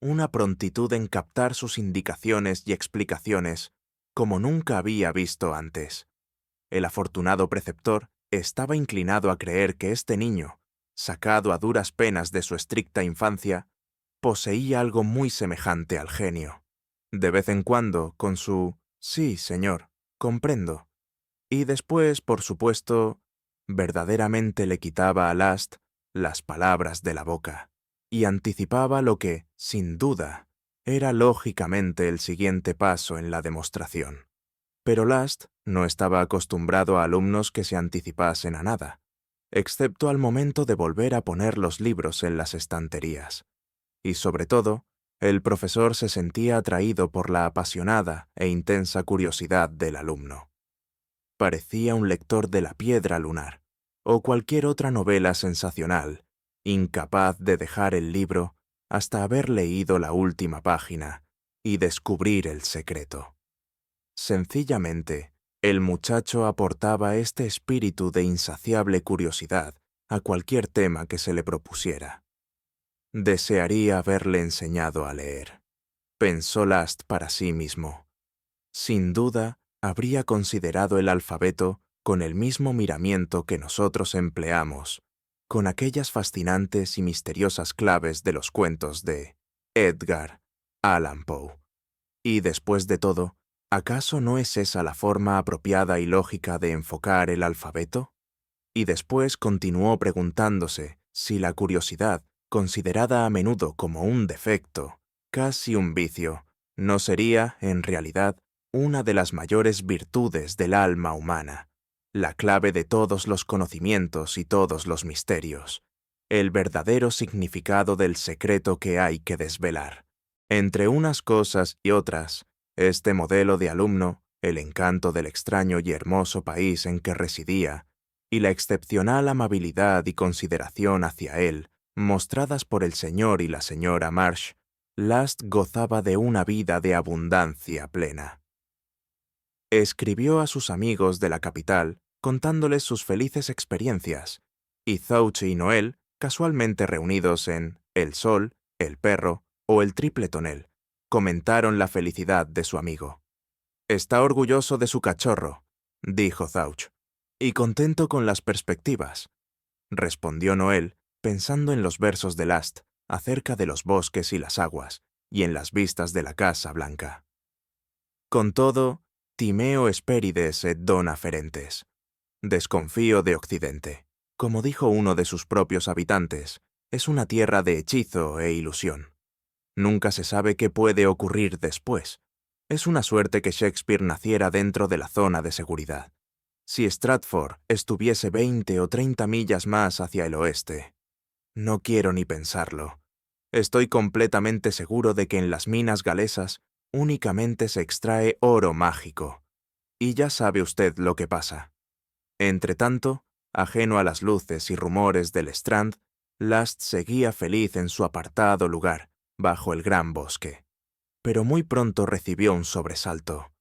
una prontitud en captar sus indicaciones y explicaciones como nunca había visto antes. El afortunado preceptor estaba inclinado a creer que este niño, sacado a duras penas de su estricta infancia, poseía algo muy semejante al genio. De vez en cuando, con su «Sí, señor, comprendo», y después, por supuesto, verdaderamente le quitaba a Last las palabras de la boca, y anticipaba lo que, sin duda, era lógicamente el siguiente paso en la demostración. Pero Last no estaba acostumbrado a alumnos que se anticipasen a nada, excepto al momento de volver a poner los libros en las estanterías. Y sobre todo, el profesor se sentía atraído por la apasionada e intensa curiosidad del alumno. Parecía un lector de La Piedra Lunar, o cualquier otra novela sensacional, incapaz de dejar el libro hasta haber leído la última página y descubrir el secreto. Sencillamente, el muchacho aportaba este espíritu de insaciable curiosidad a cualquier tema que se le propusiera. Desearía haberle enseñado a leer, pensó Last para sí mismo. Sin duda, habría considerado el alfabeto con el mismo miramiento que nosotros empleamos, con aquellas fascinantes y misteriosas claves de los cuentos de Edgar Allan Poe. Y después de todo, ¿acaso no es esa la forma apropiada y lógica de enfocar el alfabeto? Y después continuó preguntándose si la curiosidad, considerada a menudo como un defecto, casi un vicio, no sería, en realidad, una de las mayores virtudes del alma humana, la clave de todos los conocimientos y todos los misterios, el verdadero significado del secreto que hay que desvelar. Entre unas cosas y otras, este modelo de alumno, el encanto del extraño y hermoso país en que residía, y la excepcional amabilidad y consideración hacia él, mostradas por el señor y la señora Marsh, Last gozaba de una vida de abundancia plena. Escribió a sus amigos de la capital, contándoles sus felices experiencias, y Zouch y Noel, casualmente reunidos en El Sol, El Perro o el Triple Tonel, comentaron la felicidad de su amigo. «Está orgulloso de su cachorro», dijo Zouch, «y contento con las perspectivas», respondió Noel, pensando en los versos de Last acerca de los bosques y las aguas, y en las vistas de la Casa Blanca. Con todo, timeo Hesperides et dona ferentes. Desconfío de Occidente, Como dijo uno de sus propios habitantes, es una tierra de hechizo e ilusión. Nunca se sabe qué puede ocurrir después. Es una suerte que Shakespeare naciera dentro de la zona de seguridad. Si Stratford estuviese 20 o 30 millas más hacia el oeste. No quiero ni pensarlo. Estoy completamente seguro de que en las minas galesas únicamente se extrae oro mágico. Y ya sabe usted lo que pasa. Entretanto, ajeno a las luces y rumores del Strand, Last seguía feliz en su apartado lugar, bajo el gran bosque. Pero muy pronto recibió un sobresalto.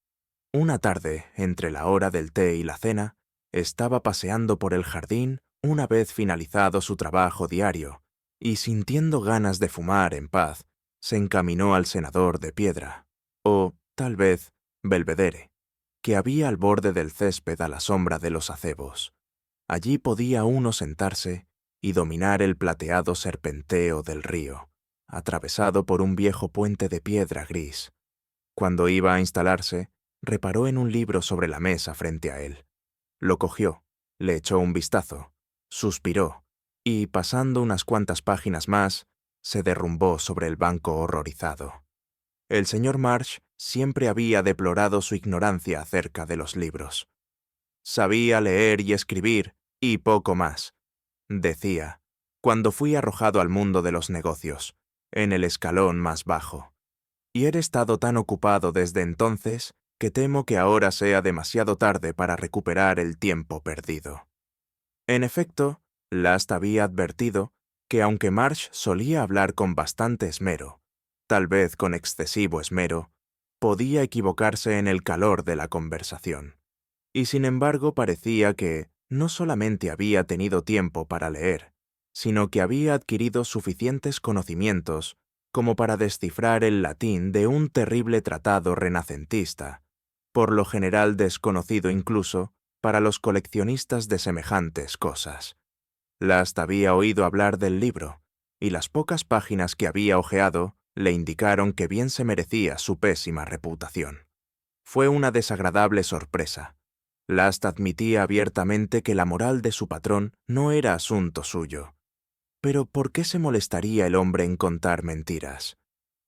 Una tarde, entre la hora del té y la cena, estaba paseando por el jardín una vez finalizado su trabajo diario, y sintiendo ganas de fumar en paz, se encaminó al Senador de Piedra, o, tal vez, Belvedere, que había al borde del césped a la sombra de los acebos. Allí podía uno sentarse y dominar el plateado serpenteo del río, atravesado por un viejo puente de piedra gris. Cuando iba a instalarse, reparó en un libro sobre la mesa frente a él. Lo cogió, le echó un vistazo, suspiró, y, pasando unas cuantas páginas más, se derrumbó sobre el banco horrorizado. El señor Marsh siempre había deplorado su ignorancia acerca de los libros. Sabía leer y escribir, y poco más, decía, cuando fui arrojado al mundo de los negocios, en el escalón más bajo. Y he estado tan ocupado desde entonces que temo que ahora sea demasiado tarde para recuperar el tiempo perdido. En efecto, Last había advertido que aunque Marsh solía hablar con bastante esmero, tal vez con excesivo esmero, podía equivocarse en el calor de la conversación. Y sin embargo parecía que no solamente había tenido tiempo para leer, sino que había adquirido suficientes conocimientos como para descifrar el latín de un terrible tratado renacentista, por lo general desconocido incluso para los coleccionistas de semejantes cosas. Last había oído hablar del libro, y las pocas páginas que había hojeado le indicaron que bien se merecía su pésima reputación. Fue una desagradable sorpresa. Last admitía abiertamente que la moral de su patrón no era asunto suyo. Pero ¿por qué se molestaría el hombre en contar mentiras?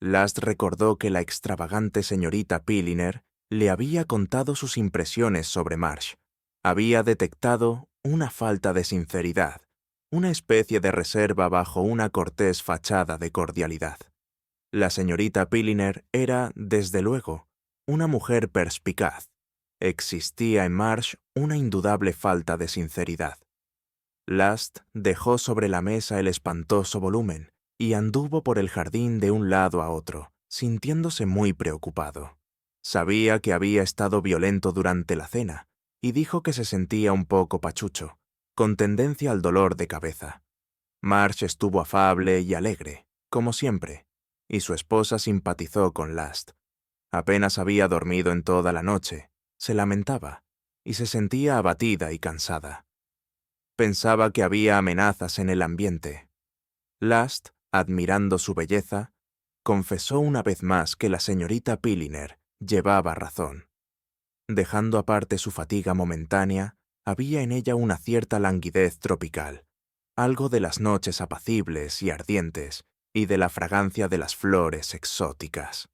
Last recordó que la extravagante señorita Pilliner le había contado sus impresiones sobre Marsh. Había detectado una falta de sinceridad, una especie de reserva bajo una cortés fachada de cordialidad. La señorita Pilliner era, desde luego, una mujer perspicaz. Existía en Marsh una indudable falta de sinceridad. Last dejó sobre la mesa el espantoso volumen y anduvo por el jardín de un lado a otro, sintiéndose muy preocupado. Sabía que había estado violento durante la cena y dijo que se sentía un poco pachucho, con tendencia al dolor de cabeza. Marsh estuvo afable y alegre, como siempre, y su esposa simpatizó con Last. Apenas había dormido en toda la noche, se lamentaba y se sentía abatida y cansada. Pensaba que había amenazas en el ambiente. Last, admirando su belleza, confesó una vez más que la señorita Pilliner llevaba razón. Dejando aparte su fatiga momentánea, había en ella una cierta languidez tropical, algo de las noches apacibles y ardientes y de la fragancia de las flores exóticas.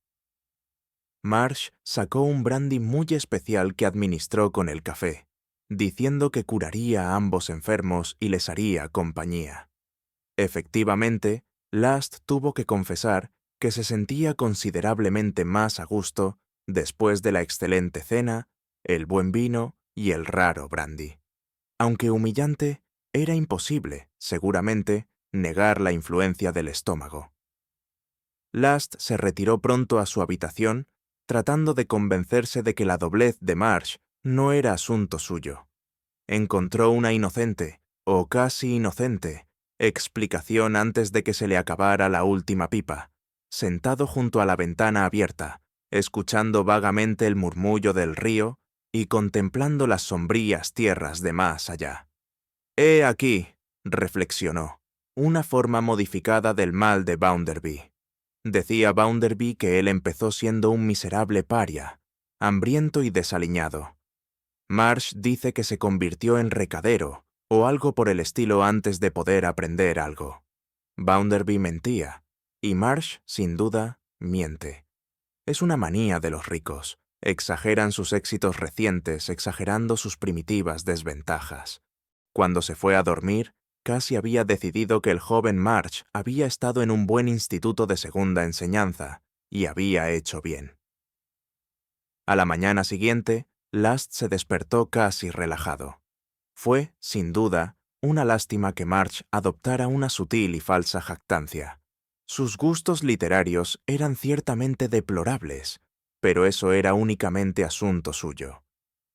Marsh sacó un brandy muy especial que administró con el café, diciendo que curaría a ambos enfermos y les haría compañía. Efectivamente, Last tuvo que confesar que se sentía considerablemente más a gusto después de la excelente cena, el buen vino y el raro brandy. Aunque humillante, era imposible, seguramente, negar la influencia del estómago. Last se retiró pronto a su habitación, tratando de convencerse de que la doblez de Marsh no era asunto suyo. Encontró una inocente, o casi inocente, explicación antes de que se le acabara la última pipa, sentado junto a la ventana abierta, escuchando vagamente el murmullo del río y contemplando las sombrías tierras de más allá. «He aquí», reflexionó, «una forma modificada del mal de Bounderby». Decía Bounderby que él empezó siendo un miserable paria, hambriento y desaliñado. Marsh dice que se convirtió en recadero, o algo por el estilo antes de poder aprender algo. Bounderby mentía, y Marsh, sin duda, miente. Es una manía de los ricos. Exageran sus éxitos recientes, exagerando sus primitivas desventajas. Cuando se fue a dormir, casi había decidido que el joven Marsh había estado en un buen instituto de segunda enseñanza, y había hecho bien. A la mañana siguiente, Last se despertó casi relajado. Fue, sin duda, una lástima que Marsh adoptara una sutil y falsa jactancia. Sus gustos literarios eran ciertamente deplorables, pero eso era únicamente asunto suyo.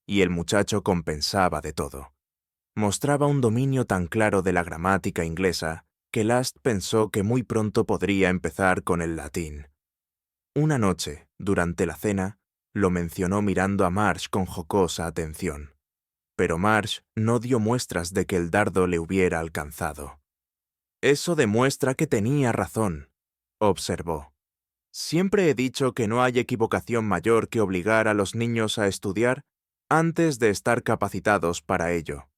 Y el muchacho compensaba de todo. Mostraba un dominio tan claro de la gramática inglesa que Last pensó que muy pronto podría empezar con el latín. Una noche, durante la cena, lo mencionó mirando a Marsh con jocosa atención. Pero Marsh no dio muestras de que el dardo le hubiera alcanzado. «Eso demuestra que tenía razón», observó. «Siempre he dicho que no hay equivocación mayor que obligar a los niños a estudiar antes de estar capacitados para ello.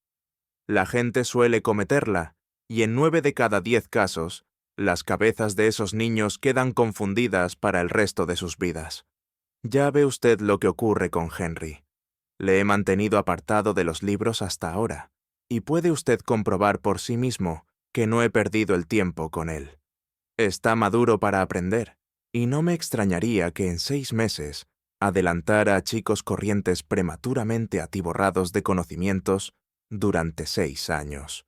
La gente suele cometerla, y en 9 de cada 10 casos, las cabezas de esos niños quedan confundidas para el resto de sus vidas. Ya ve usted lo que ocurre con Henry. Le he mantenido apartado de los libros hasta ahora, y puede usted comprobar por sí mismo que no he perdido el tiempo con él. Está maduro para aprender, y no me extrañaría que en 6 meses adelantara a chicos corrientes prematuramente atiborrados de conocimientos durante 6 años.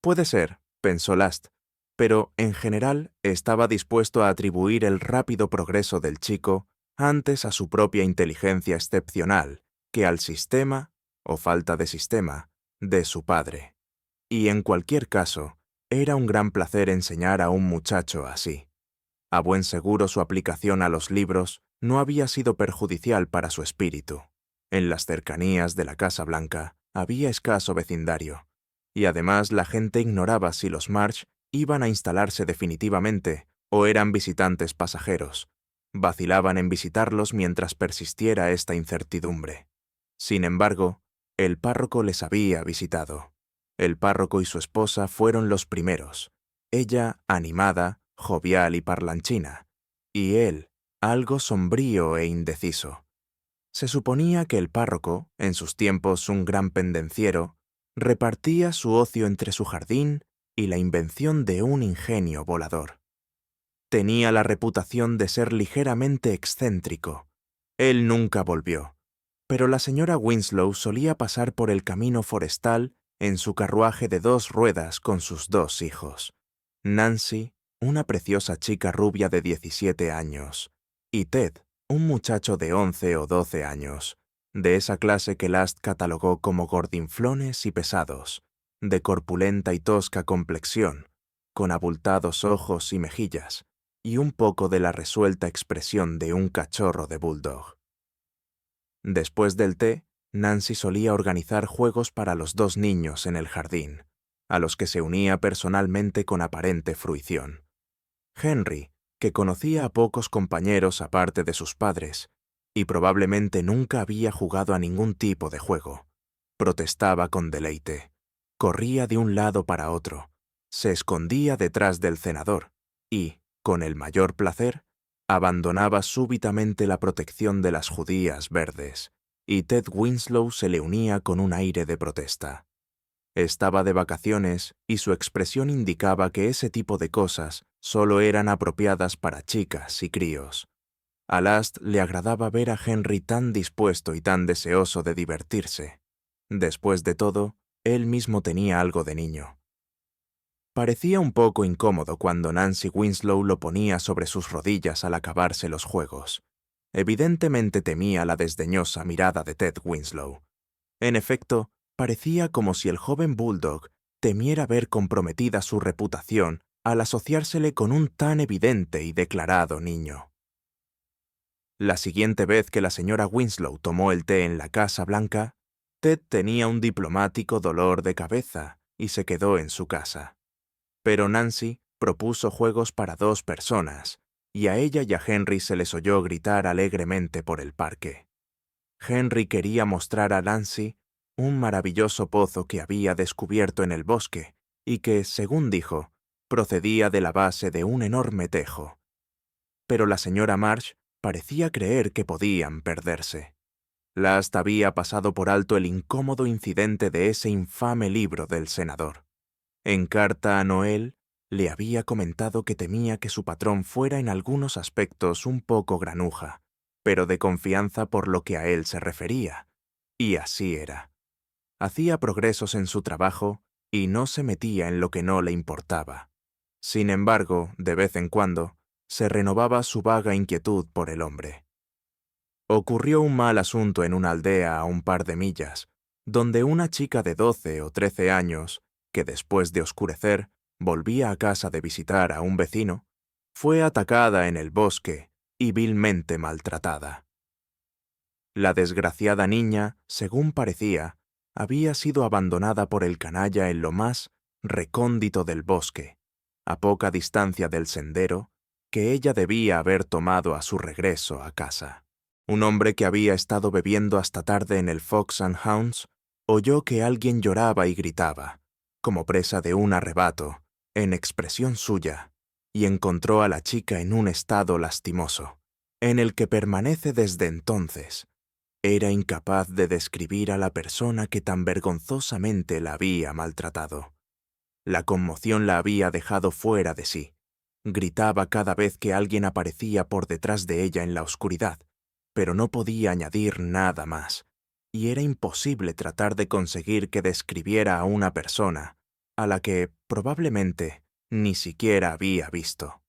Puede ser, pensó Last, pero en general estaba dispuesto a atribuir el rápido progreso del chico antes a su propia inteligencia excepcional que al sistema, o falta de sistema, de su padre. Y en cualquier caso, era un gran placer enseñar a un muchacho así. A buen seguro su aplicación a los libros no había sido perjudicial para su espíritu. En las cercanías de la Casa Blanca había escaso vecindario, y además la gente ignoraba si los Marsh iban a instalarse definitivamente o eran visitantes pasajeros. Vacilaban en visitarlos mientras persistiera esta incertidumbre. Sin embargo, el párroco les había visitado. El párroco y su esposa fueron los primeros, ella animada, jovial y parlanchina, y él algo sombrío e indeciso. Se suponía que el párroco, en sus tiempos un gran pendenciero, repartía su ocio entre su jardín y la invención de un ingenio volador. Tenía la reputación de ser ligeramente excéntrico. Él nunca volvió, pero la señora Winslow solía pasar por el camino forestal en su carruaje de 2 ruedas con sus 2 hijos, Nancy, una preciosa chica rubia de 17 años, y Ted, un muchacho de 11 o 12 años, de esa clase que Last catalogó como gordinflones y pesados, de corpulenta y tosca complexión, con abultados ojos y mejillas, y un poco de la resuelta expresión de un cachorro de bulldog. Después del té, Nancy solía organizar juegos para los 2 niños en el jardín, a los que se unía personalmente con aparente fruición. Henry, que conocía a pocos compañeros aparte de sus padres, y probablemente nunca había jugado a ningún tipo de juego, protestaba con deleite. Corría de un lado para otro, se escondía detrás del cenador y, con el mayor placer, abandonaba súbitamente la protección de las judías verdes, y Ted Winslow se le unía con un aire de protesta. Estaba de vacaciones y su expresión indicaba que ese tipo de cosas solo eran apropiadas para chicas y críos. A Last le agradaba ver a Henry tan dispuesto y tan deseoso de divertirse. Después de todo, él mismo tenía algo de niño. Parecía un poco incómodo cuando Nancy Winslow lo ponía sobre sus rodillas al acabarse los juegos. Evidentemente temía la desdeñosa mirada de Ted Winslow. En efecto, parecía como si el joven bulldog temiera ver comprometida su reputación al asociársele con un tan evidente y declarado niño. La siguiente vez que la señora Winslow tomó el té en la Casa Blanca, Ted tenía un diplomático dolor de cabeza y se quedó en su casa. Pero Nancy propuso juegos para 2 personas, y a ella y a Henry se les oyó gritar alegremente por el parque. Henry quería mostrar a Nancy un maravilloso pozo que había descubierto en el bosque y que, según dijo, procedía de la base de un enorme tejo. Pero la señora March parecía creer que podían perderse. Last había pasado por alto el incómodo incidente de ese infame libro del senador. En carta a Noel, le había comentado que temía que su patrón fuera en algunos aspectos un poco granuja, pero de confianza por lo que a él se refería. Y así era. Hacía progresos en su trabajo y no se metía en lo que no le importaba. Sin embargo, de vez en cuando, se renovaba su vaga inquietud por el hombre. Ocurrió un mal asunto en una aldea a un par de millas, donde una chica de 12 o 13 años, que después de oscurecer volvía a casa de visitar a un vecino, fue atacada en el bosque y vilmente maltratada. La desgraciada niña, según parecía, había sido abandonada por el canalla en lo más recóndito del bosque, a poca distancia del sendero que ella debía haber tomado a su regreso a casa. Un hombre que había estado bebiendo hasta tarde en el Fox and Hounds oyó que alguien lloraba y gritaba, como presa de un arrebato, en expresión suya, y encontró a la chica en un estado lastimoso, en el que permanece desde entonces. Era incapaz de describir a la persona que tan vergonzosamente la había maltratado. La conmoción la había dejado fuera de sí. Gritaba cada vez que alguien aparecía por detrás de ella en la oscuridad, pero no podía añadir nada más, y era imposible tratar de conseguir que describiera a una persona a la que, probablemente, ni siquiera había visto.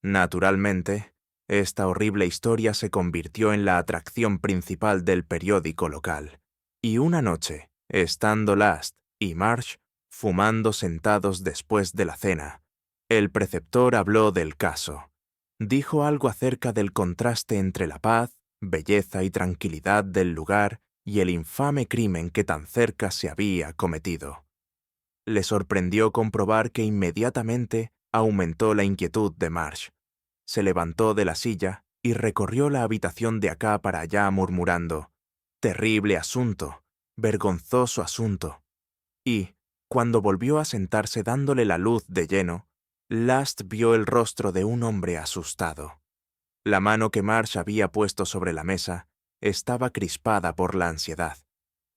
Naturalmente, esta horrible historia se convirtió en la atracción principal del periódico local, y una noche, estando Last y March fumando sentados después de la cena, el preceptor habló del caso. Dijo algo acerca del contraste entre la paz, belleza y tranquilidad del lugar y el infame crimen que tan cerca se había cometido. Le sorprendió comprobar que inmediatamente aumentó la inquietud de March. Se levantó de la silla y recorrió la habitación de acá para allá murmurando, «Terrible asunto, vergonzoso asunto». Y, cuando volvió a sentarse dándole la luz de lleno, Last vio el rostro de un hombre asustado. La mano que March había puesto sobre la mesa estaba crispada por la ansiedad.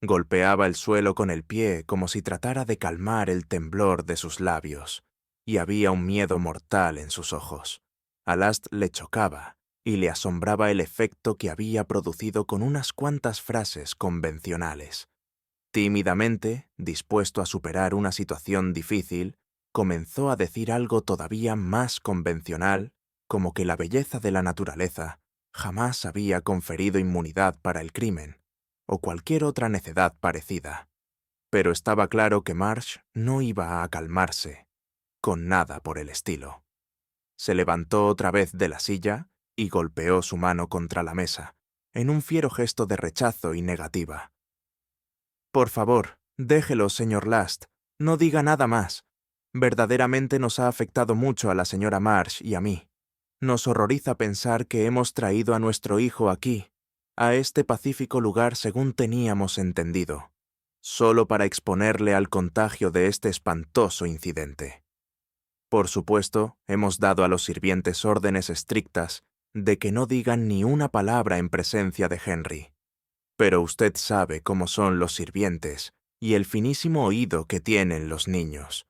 Golpeaba el suelo con el pie como si tratara de calmar el temblor de sus labios, y había un miedo mortal en sus ojos. A Last le chocaba y le asombraba el efecto que había producido con unas cuantas frases convencionales. Tímidamente, dispuesto a superar una situación difícil, comenzó a decir algo todavía más convencional, como que la belleza de la naturaleza jamás había conferido inmunidad para el crimen, o cualquier otra necedad parecida. Pero estaba claro que March no iba a calmarse, con nada por el estilo. Se levantó otra vez de la silla y golpeó su mano contra la mesa, en un fiero gesto de rechazo y negativa. «Por favor, déjelo, señor Last. No diga nada más. Verdaderamente nos ha afectado mucho a la señora March y a mí. Nos horroriza pensar que hemos traído a nuestro hijo aquí, a este pacífico lugar según teníamos entendido, solo para exponerle al contagio de este espantoso incidente. Por supuesto, hemos dado a los sirvientes órdenes estrictas de que no digan ni una palabra en presencia de Henry. Pero usted sabe cómo son los sirvientes y el finísimo oído que tienen los niños.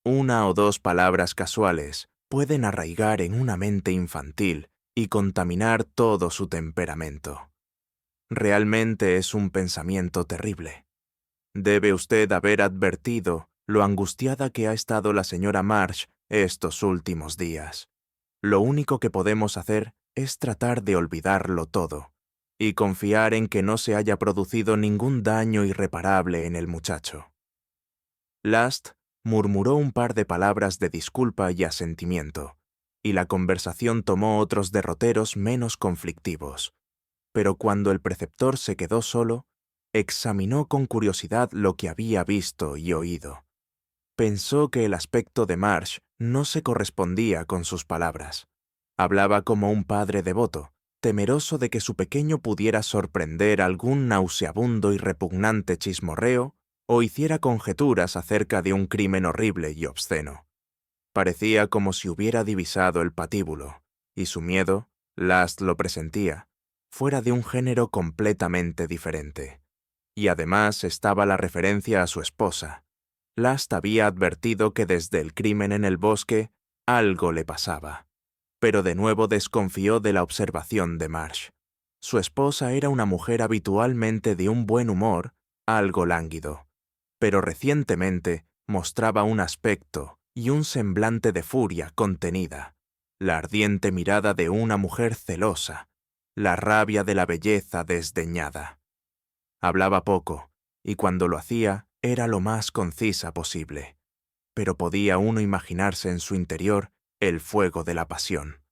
Una o dos palabras casuales pueden arraigar en una mente infantil y contaminar todo su temperamento. Realmente es un pensamiento terrible. Debe usted haber advertido lo angustiada que ha estado la señora March estos últimos días. Lo único que podemos hacer es tratar de olvidarlo todo y confiar en que no se haya producido ningún daño irreparable en el muchacho». Last murmuró un par de palabras de disculpa y asentimiento, y la conversación tomó otros derroteros menos conflictivos. Pero cuando el preceptor se quedó solo, examinó con curiosidad lo que había visto y oído. Pensó que el aspecto de March no se correspondía con sus palabras. Hablaba como un padre devoto, temeroso de que su pequeño pudiera sorprender algún nauseabundo y repugnante chismorreo o hiciera conjeturas acerca de un crimen horrible y obsceno. Parecía como si hubiera divisado el patíbulo, y su miedo, Last lo presentía, fuera de un género completamente diferente. Y además estaba la referencia a su esposa. Last había advertido que desde el crimen en el bosque algo le pasaba, pero de nuevo desconfió de la observación de Marsh. Su esposa era una mujer habitualmente de un buen humor, algo lánguido, pero recientemente mostraba un aspecto y un semblante de furia contenida, la ardiente mirada de una mujer celosa, la rabia de la belleza desdeñada. Hablaba poco, y cuando lo hacía era lo más concisa posible, pero podía uno imaginarse en su interior el fuego de la pasión.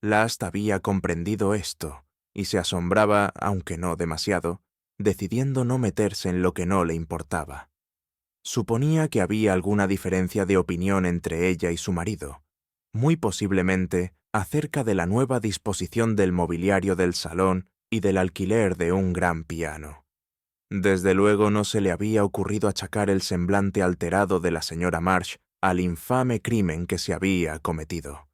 Last había comprendido esto, y se asombraba, aunque no demasiado, decidiendo no meterse en lo que no le importaba. Suponía que había alguna diferencia de opinión entre ella y su marido, muy posiblemente acerca de la nueva disposición del mobiliario del salón y del alquiler de un gran piano. Desde luego no se le había ocurrido achacar el semblante alterado de la señora Marsh al infame crimen que se había cometido.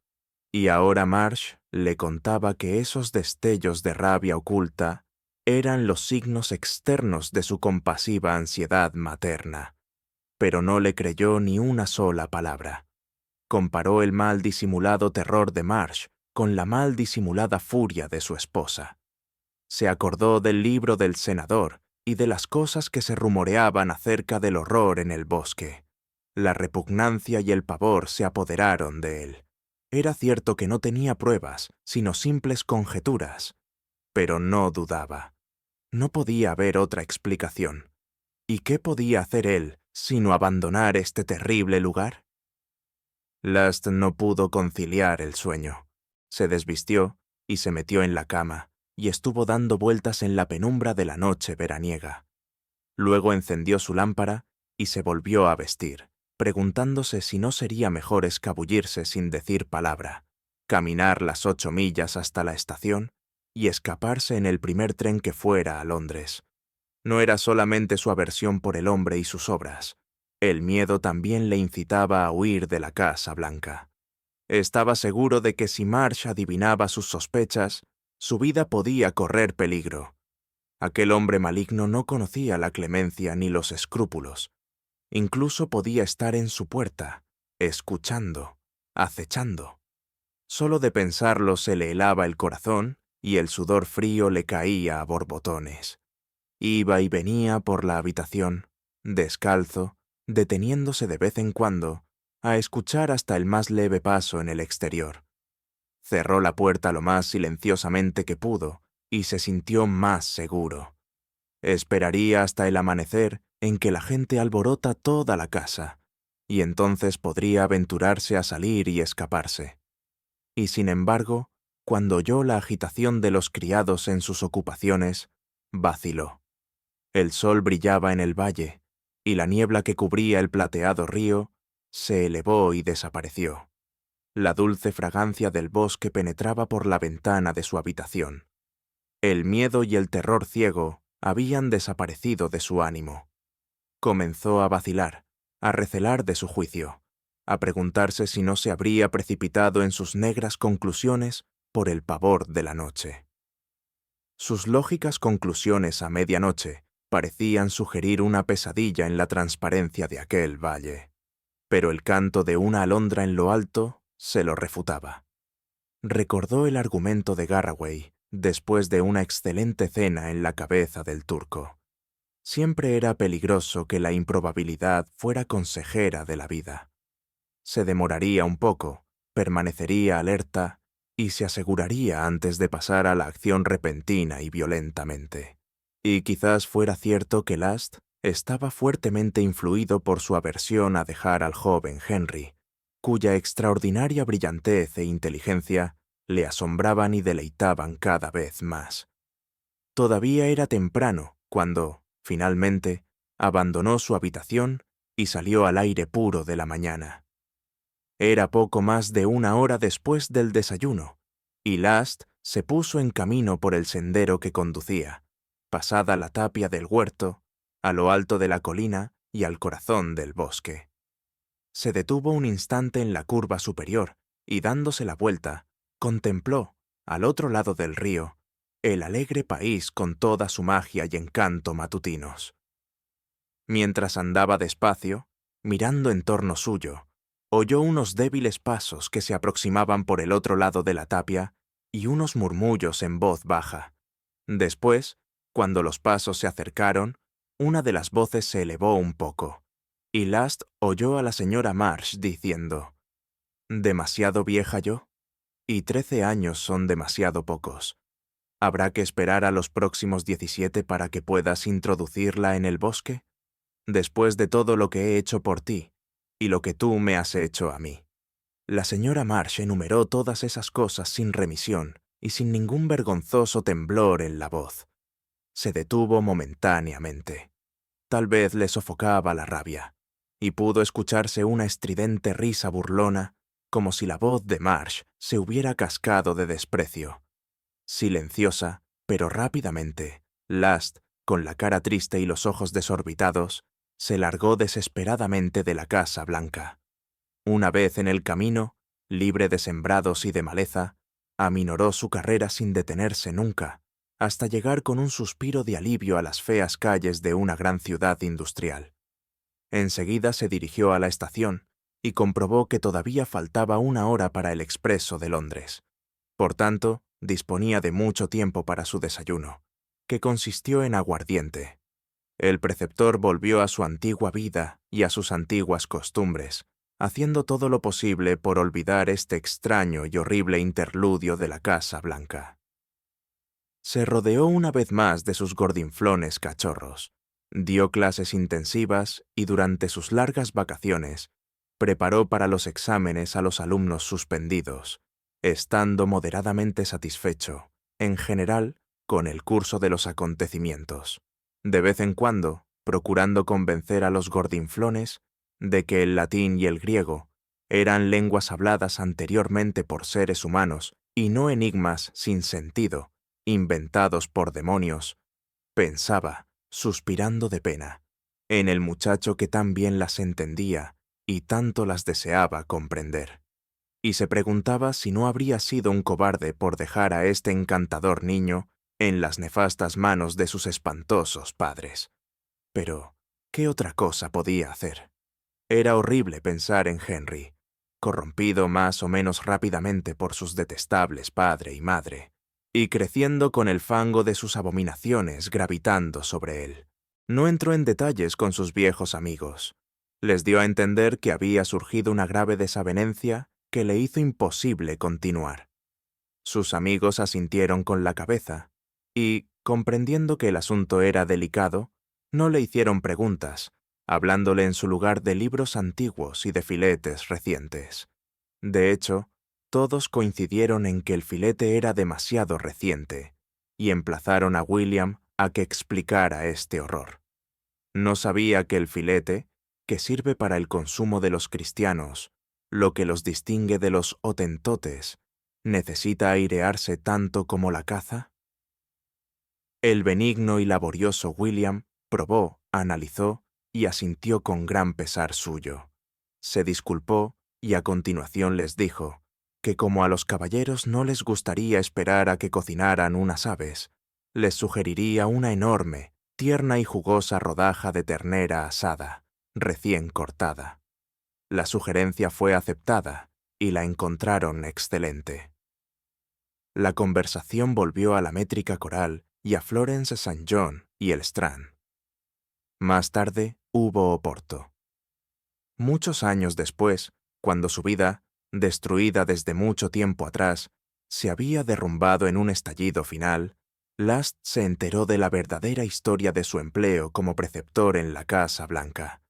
Y ahora Marsh le contaba que esos destellos de rabia oculta eran los signos externos de su compasiva ansiedad materna. Pero no le creyó ni una sola palabra. Comparó el mal disimulado terror de Marsh con la mal disimulada furia de su esposa. Se acordó del libro del senador y de las cosas que se rumoreaban acerca del horror en el bosque. La repugnancia y el pavor se apoderaron de él. Era cierto que no tenía pruebas, sino simples conjeturas, pero no dudaba. No podía haber otra explicación. ¿Y qué podía hacer él sino abandonar este terrible lugar? Last no pudo conciliar el sueño. Se desvistió y se metió en la cama, y estuvo dando vueltas en la penumbra de la noche veraniega. Luego encendió su lámpara y se volvió a vestir, preguntándose si no sería mejor escabullirse sin decir palabra, caminar las 8 millas hasta la estación y escaparse en el primer tren que fuera a Londres. No era solamente su aversión por el hombre y sus obras. El miedo también le incitaba a huir de la Casa Blanca. Estaba seguro de que si Marsh adivinaba sus sospechas, su vida podía correr peligro. Aquel hombre maligno no conocía la clemencia ni los escrúpulos. Incluso podía estar en su puerta, escuchando, acechando. Solo de pensarlo se le helaba el corazón y el sudor frío le caía a borbotones. Iba y venía por la habitación, descalzo, deteniéndose de vez en cuando, a escuchar hasta el más leve paso en el exterior. Cerró la puerta lo más silenciosamente que pudo y se sintió más seguro. Esperaría hasta el amanecer en que la gente alborota toda la casa, y entonces podría aventurarse a salir y escaparse. Y sin embargo, cuando oyó la agitación de los criados en sus ocupaciones, vaciló. El sol brillaba en el valle, y la niebla que cubría el plateado río se elevó y desapareció. La dulce fragancia del bosque penetraba por la ventana de su habitación. El miedo y el terror ciego habían desaparecido de su ánimo. Comenzó a vacilar, a recelar de su juicio, a preguntarse si no se habría precipitado en sus negras conclusiones por el pavor de la noche. Sus lógicas conclusiones a medianoche parecían sugerir una pesadilla en la transparencia de aquel valle, pero el canto de una alondra en lo alto se lo refutaba. Recordó el argumento de Garraway después de una excelente cena en la cabeza del turco. Siempre era peligroso que la improbabilidad fuera consejera de la vida. Se demoraría un poco, permanecería alerta y se aseguraría antes de pasar a la acción repentina y violentamente. Y quizás fuera cierto que Last estaba fuertemente influido por su aversión a dejar al joven Henry, cuya extraordinaria brillantez e inteligencia le asombraban y deleitaban cada vez más. Todavía era temprano cuando, finalmente, abandonó su habitación y salió al aire puro de la mañana. Era poco más de 1 hora después del desayuno, y Last se puso en camino por el sendero que conducía, pasada la tapia del huerto, a lo alto de la colina y al corazón del bosque. Se detuvo un instante en la curva superior y, dándose la vuelta, contempló, al otro lado del río, el alegre país con toda su magia y encanto matutinos. Mientras andaba despacio, mirando en torno suyo, oyó unos débiles pasos que se aproximaban por el otro lado de la tapia y unos murmullos en voz baja. Después, cuando los pasos se acercaron, una de las voces se elevó un poco, y Last oyó a la señora Marsh diciendo: «¿Demasiado vieja yo? Y 13 años son demasiado pocos. ¿Habrá que esperar a los próximos 17 para que puedas introducirla en el bosque? Después de todo lo que he hecho por ti, y lo que tú me has hecho a mí». La señora Marsh enumeró todas esas cosas sin remisión y sin ningún vergonzoso temblor en la voz. Se detuvo momentáneamente. Tal vez le sofocaba la rabia, y pudo escucharse una estridente risa burlona, como si la voz de Marsh se hubiera cascado de desprecio. Silenciosa, pero rápidamente, Last, con la cara triste y los ojos desorbitados, se largó desesperadamente de la Casa Blanca. Una vez en el camino, libre de sembrados y de maleza, aminoró su carrera sin detenerse nunca, hasta llegar con un suspiro de alivio a las feas calles de una gran ciudad industrial. Enseguida se dirigió a la estación y comprobó que todavía faltaba 1 hora para el expreso de Londres. Por tanto, disponía de mucho tiempo para su desayuno, que consistió en aguardiente. El preceptor volvió a su antigua vida y a sus antiguas costumbres, haciendo todo lo posible por olvidar este extraño y horrible interludio de la Casa Blanca. Se rodeó una vez más de sus gordinflones cachorros, dio clases intensivas y durante sus largas vacaciones preparó para los exámenes a los alumnos suspendidos, estando moderadamente satisfecho, en general, con el curso de los acontecimientos. De vez en cuando, procurando convencer a los gordinflones de que el latín y el griego eran lenguas habladas anteriormente por seres humanos y no enigmas sin sentido, inventados por demonios, pensaba, suspirando de pena, en el muchacho que tan bien las entendía y tanto las deseaba comprender. Y se preguntaba si no habría sido un cobarde por dejar a este encantador niño en las nefastas manos de sus espantosos padres. Pero, ¿qué otra cosa podía hacer? Era horrible pensar en Henry, corrompido más o menos rápidamente por sus detestables padre y madre, y creciendo con el fango de sus abominaciones gravitando sobre él. No entró en detalles con sus viejos amigos. Les dio a entender que había surgido una grave desavenencia que le hizo imposible continuar. Sus amigos asintieron con la cabeza y, comprendiendo que el asunto era delicado, no le hicieron preguntas, hablándole en su lugar de libros antiguos y de filetes recientes. De hecho, todos coincidieron en que el filete era demasiado reciente y emplazaron a William a que explicara este horror. No sabía que el filete, que sirve para el consumo de los cristianos, lo que los distingue de los hotentotes, necesita airearse tanto como la caza. El benigno y laborioso William probó, analizó y asintió con gran pesar suyo. Se disculpó y a continuación les dijo que como a los caballeros no les gustaría esperar a que cocinaran unas aves, les sugeriría una enorme, tierna y jugosa rodaja de ternera asada, recién cortada. La sugerencia fue aceptada y la encontraron excelente. La conversación volvió a la métrica coral y a Florence St. John y el Strand. Más tarde hubo Oporto. Muchos años después, cuando su vida, destruida desde mucho tiempo atrás, se había derrumbado en un estallido final, Last se enteró de la verdadera historia de su empleo como preceptor en la Casa Blanca.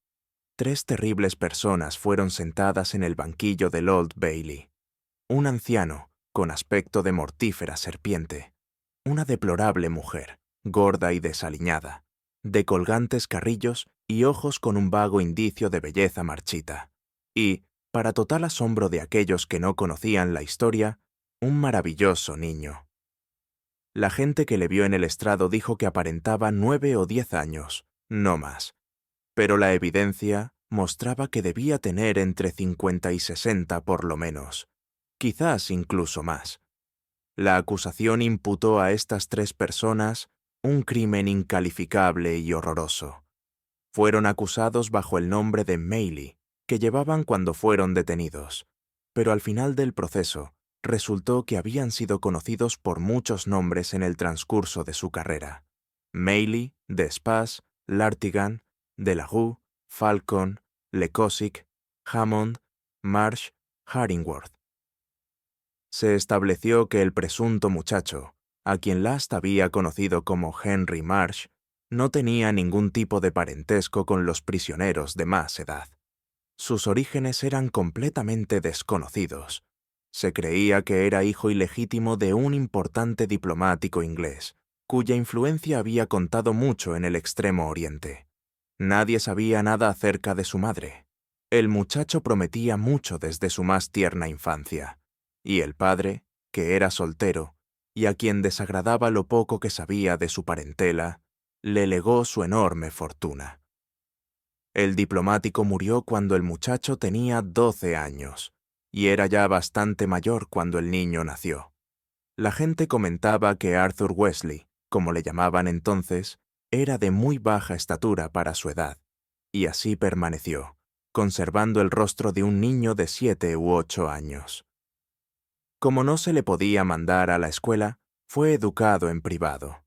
3 terribles personas fueron sentadas en el banquillo del Old Bailey. Un anciano, con aspecto de mortífera serpiente, una deplorable mujer, gorda y desaliñada, de colgantes carrillos y ojos con un vago indicio de belleza marchita, y, para total asombro de aquellos que no conocían la historia, un maravilloso niño. La gente que le vio en el estrado dijo que aparentaba 9 o 10 años, no más. Pero la evidencia mostraba que debía tener entre 50 y 60 por lo menos, quizás incluso más. La acusación imputó a estas 3 personas un crimen incalificable y horroroso. Fueron acusados bajo el nombre de Maylie, que llevaban cuando fueron detenidos, pero al final del proceso resultó que habían sido conocidos por muchos nombres en el transcurso de su carrera: Maylie, Despas, Lartigan, Delahoux, Falcon, Lecosick, Hammond, Marsh, Haringworth. Se estableció que el presunto muchacho, a quien Last había conocido como Henry Marsh, no tenía ningún tipo de parentesco con los prisioneros de más edad. Sus orígenes eran completamente desconocidos. Se creía que era hijo ilegítimo de un importante diplomático inglés, cuya influencia había contado mucho en el Extremo Oriente. Nadie sabía nada acerca de su madre. El muchacho prometía mucho desde su más tierna infancia, y el padre, que era soltero, y a quien desagradaba lo poco que sabía de su parentela, le legó su enorme fortuna. El diplomático murió cuando el muchacho tenía 12 años, y era ya bastante mayor cuando el niño nació. La gente comentaba que Arthur Wesley, como le llamaban entonces, era de muy baja estatura para su edad, y así permaneció, conservando el rostro de un niño de 7 u 8 años. Como no se le podía mandar a la escuela, fue educado en privado.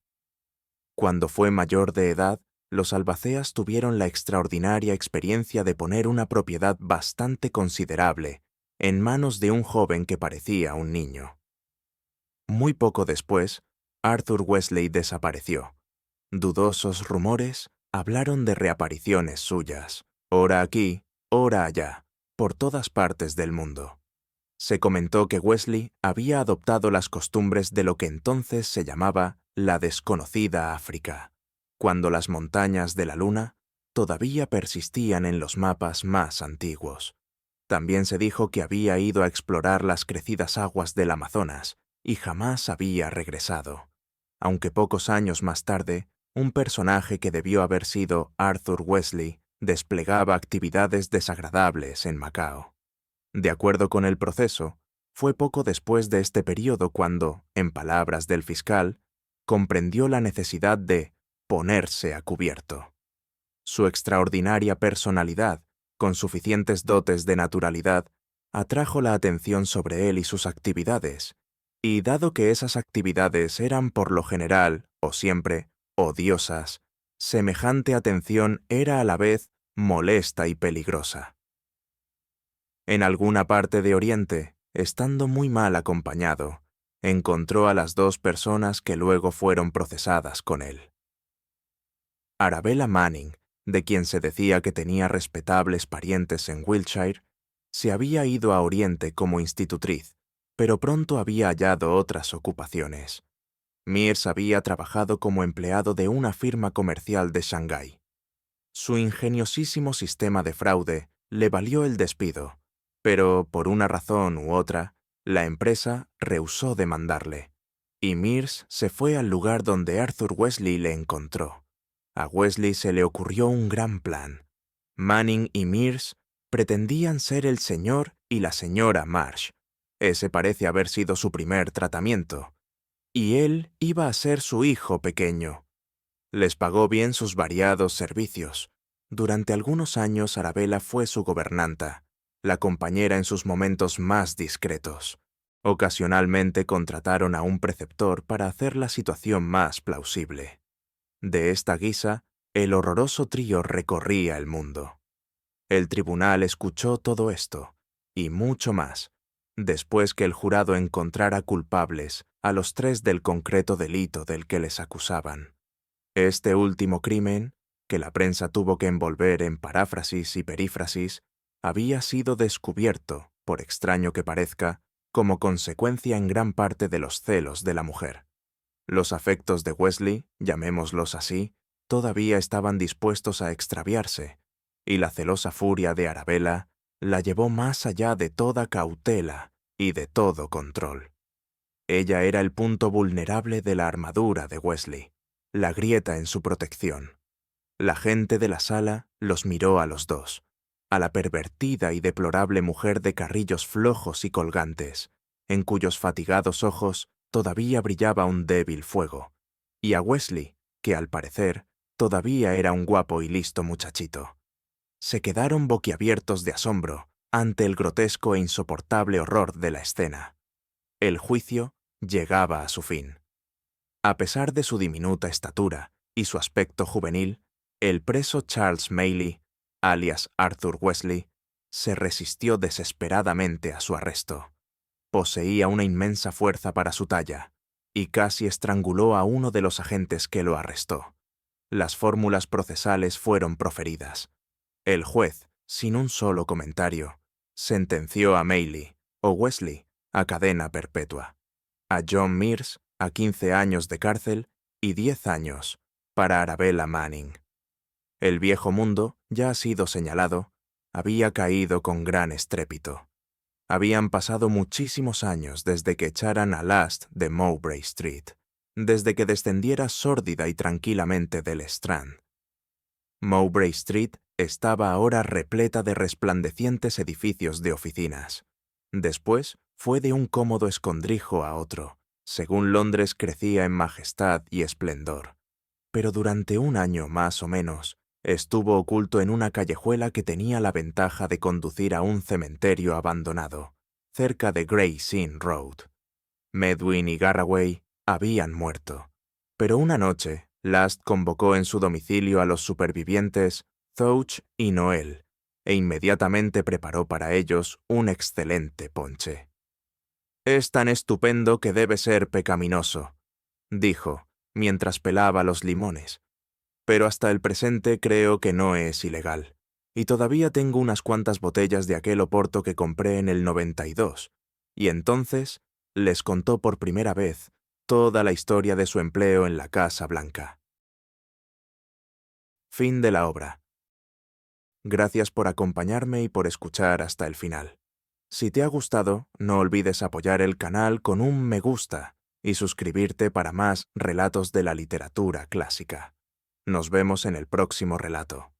Cuando fue mayor de edad, los albaceas tuvieron la extraordinaria experiencia de poner una propiedad bastante considerable en manos de un joven que parecía un niño. Muy poco después, Arthur Wesley desapareció. Dudosos rumores hablaron de reapariciones suyas, ora aquí, ora allá, por todas partes del mundo. Se comentó que Wesley había adoptado las costumbres de lo que entonces se llamaba la desconocida África, cuando las montañas de la Luna todavía persistían en los mapas más antiguos. También se dijo que había ido a explorar las crecidas aguas del Amazonas y jamás había regresado, aunque pocos años más tarde, un personaje que debió haber sido Arthur Wesley desplegaba actividades desagradables en Macao. De acuerdo con el proceso, fue poco después de este período cuando, en palabras del fiscal, comprendió la necesidad de ponerse a cubierto. Su extraordinaria personalidad, con suficientes dotes de naturalidad, atrajo la atención sobre él y sus actividades, y dado que esas actividades eran por lo general, o siempre, odiosas, semejante atención era a la vez molesta y peligrosa. En alguna parte de Oriente, estando muy mal acompañado, encontró a las 2 personas que luego fueron procesadas con él. Arabella Manning, de quien se decía que tenía respetables parientes en Wiltshire, se había ido a Oriente como institutriz, pero pronto había hallado otras ocupaciones. Mears había trabajado como empleado de una firma comercial de Shanghái. Su ingeniosísimo sistema de fraude le valió el despido, pero por una razón u otra, la empresa rehusó demandarle, y Mears se fue al lugar donde Arthur Wesley le encontró. A Wesley se le ocurrió un gran plan. Manning y Mears pretendían ser el señor y la señora Marsh. Ese parece haber sido su primer tratamiento. Y él iba a ser su hijo pequeño. Les pagó bien sus variados servicios. Durante algunos años Arabella fue su gobernanta, la compañera en sus momentos más discretos. Ocasionalmente contrataron a un preceptor para hacer la situación más plausible. De esta guisa, el horroroso trío recorría el mundo. El tribunal escuchó todo esto, y mucho más, después que el jurado encontrara culpables a los 3 del concreto delito del que les acusaban. Este último crimen, que la prensa tuvo que envolver en paráfrasis y perífrasis, había sido descubierto, por extraño que parezca, como consecuencia en gran parte de los celos de la mujer. Los afectos de Wesley, llamémoslos así, todavía estaban dispuestos a extraviarse, y la celosa furia de Arabella la llevó más allá de toda cautela y de todo control. Ella era el punto vulnerable de la armadura de Wesley, la grieta en su protección. La gente de la sala los miró a los dos, a la pervertida y deplorable mujer de carrillos flojos y colgantes, en cuyos fatigados ojos todavía brillaba un débil fuego, y a Wesley, que al parecer todavía era un guapo y listo muchachito. Se quedaron boquiabiertos de asombro ante el grotesco e insoportable horror de la escena. El juicio llegaba a su fin. A pesar de su diminuta estatura y su aspecto juvenil, el preso Charles Maylie, alias Arthur Wesley, se resistió desesperadamente a su arresto. Poseía una inmensa fuerza para su talla, y casi estranguló a uno de los agentes que lo arrestó. Las fórmulas procesales fueron proferidas. El juez, sin un solo comentario, sentenció a Maylie, o Wesley, a cadena perpetua. A John Mears a 15 años de cárcel y 10 años para Arabella Manning. El viejo mundo, ya ha sido señalado, había caído con gran estrépito. Habían pasado muchísimos años desde que echaran a Last de Mowbray Street, desde que descendiera sórdida y tranquilamente del Strand. Mowbray Street estaba ahora repleta de resplandecientes edificios de oficinas. Después fue de un cómodo escondrijo a otro, según Londres crecía en majestad y esplendor. Pero durante un año más o menos, estuvo oculto en una callejuela que tenía la ventaja de conducir a un cementerio abandonado, cerca de Gray's Inn Road. Medwin y Garraway habían muerto, pero una noche Last convocó en su domicilio a los supervivientes Thouch y Noel, e inmediatamente preparó para ellos un excelente ponche. «Es tan estupendo que debe ser pecaminoso», dijo, mientras pelaba los limones. «Pero hasta el presente creo que no es ilegal. Y todavía tengo unas cuantas botellas de aquel oporto que compré en el 92. Y entonces les contó por primera vez toda la historia de su empleo en la Casa Blanca». Fin de la obra. Gracias por acompañarme y por escuchar hasta el final. Si te ha gustado, no olvides apoyar el canal con un me gusta y suscribirte para más relatos de la literatura clásica. Nos vemos en el próximo relato.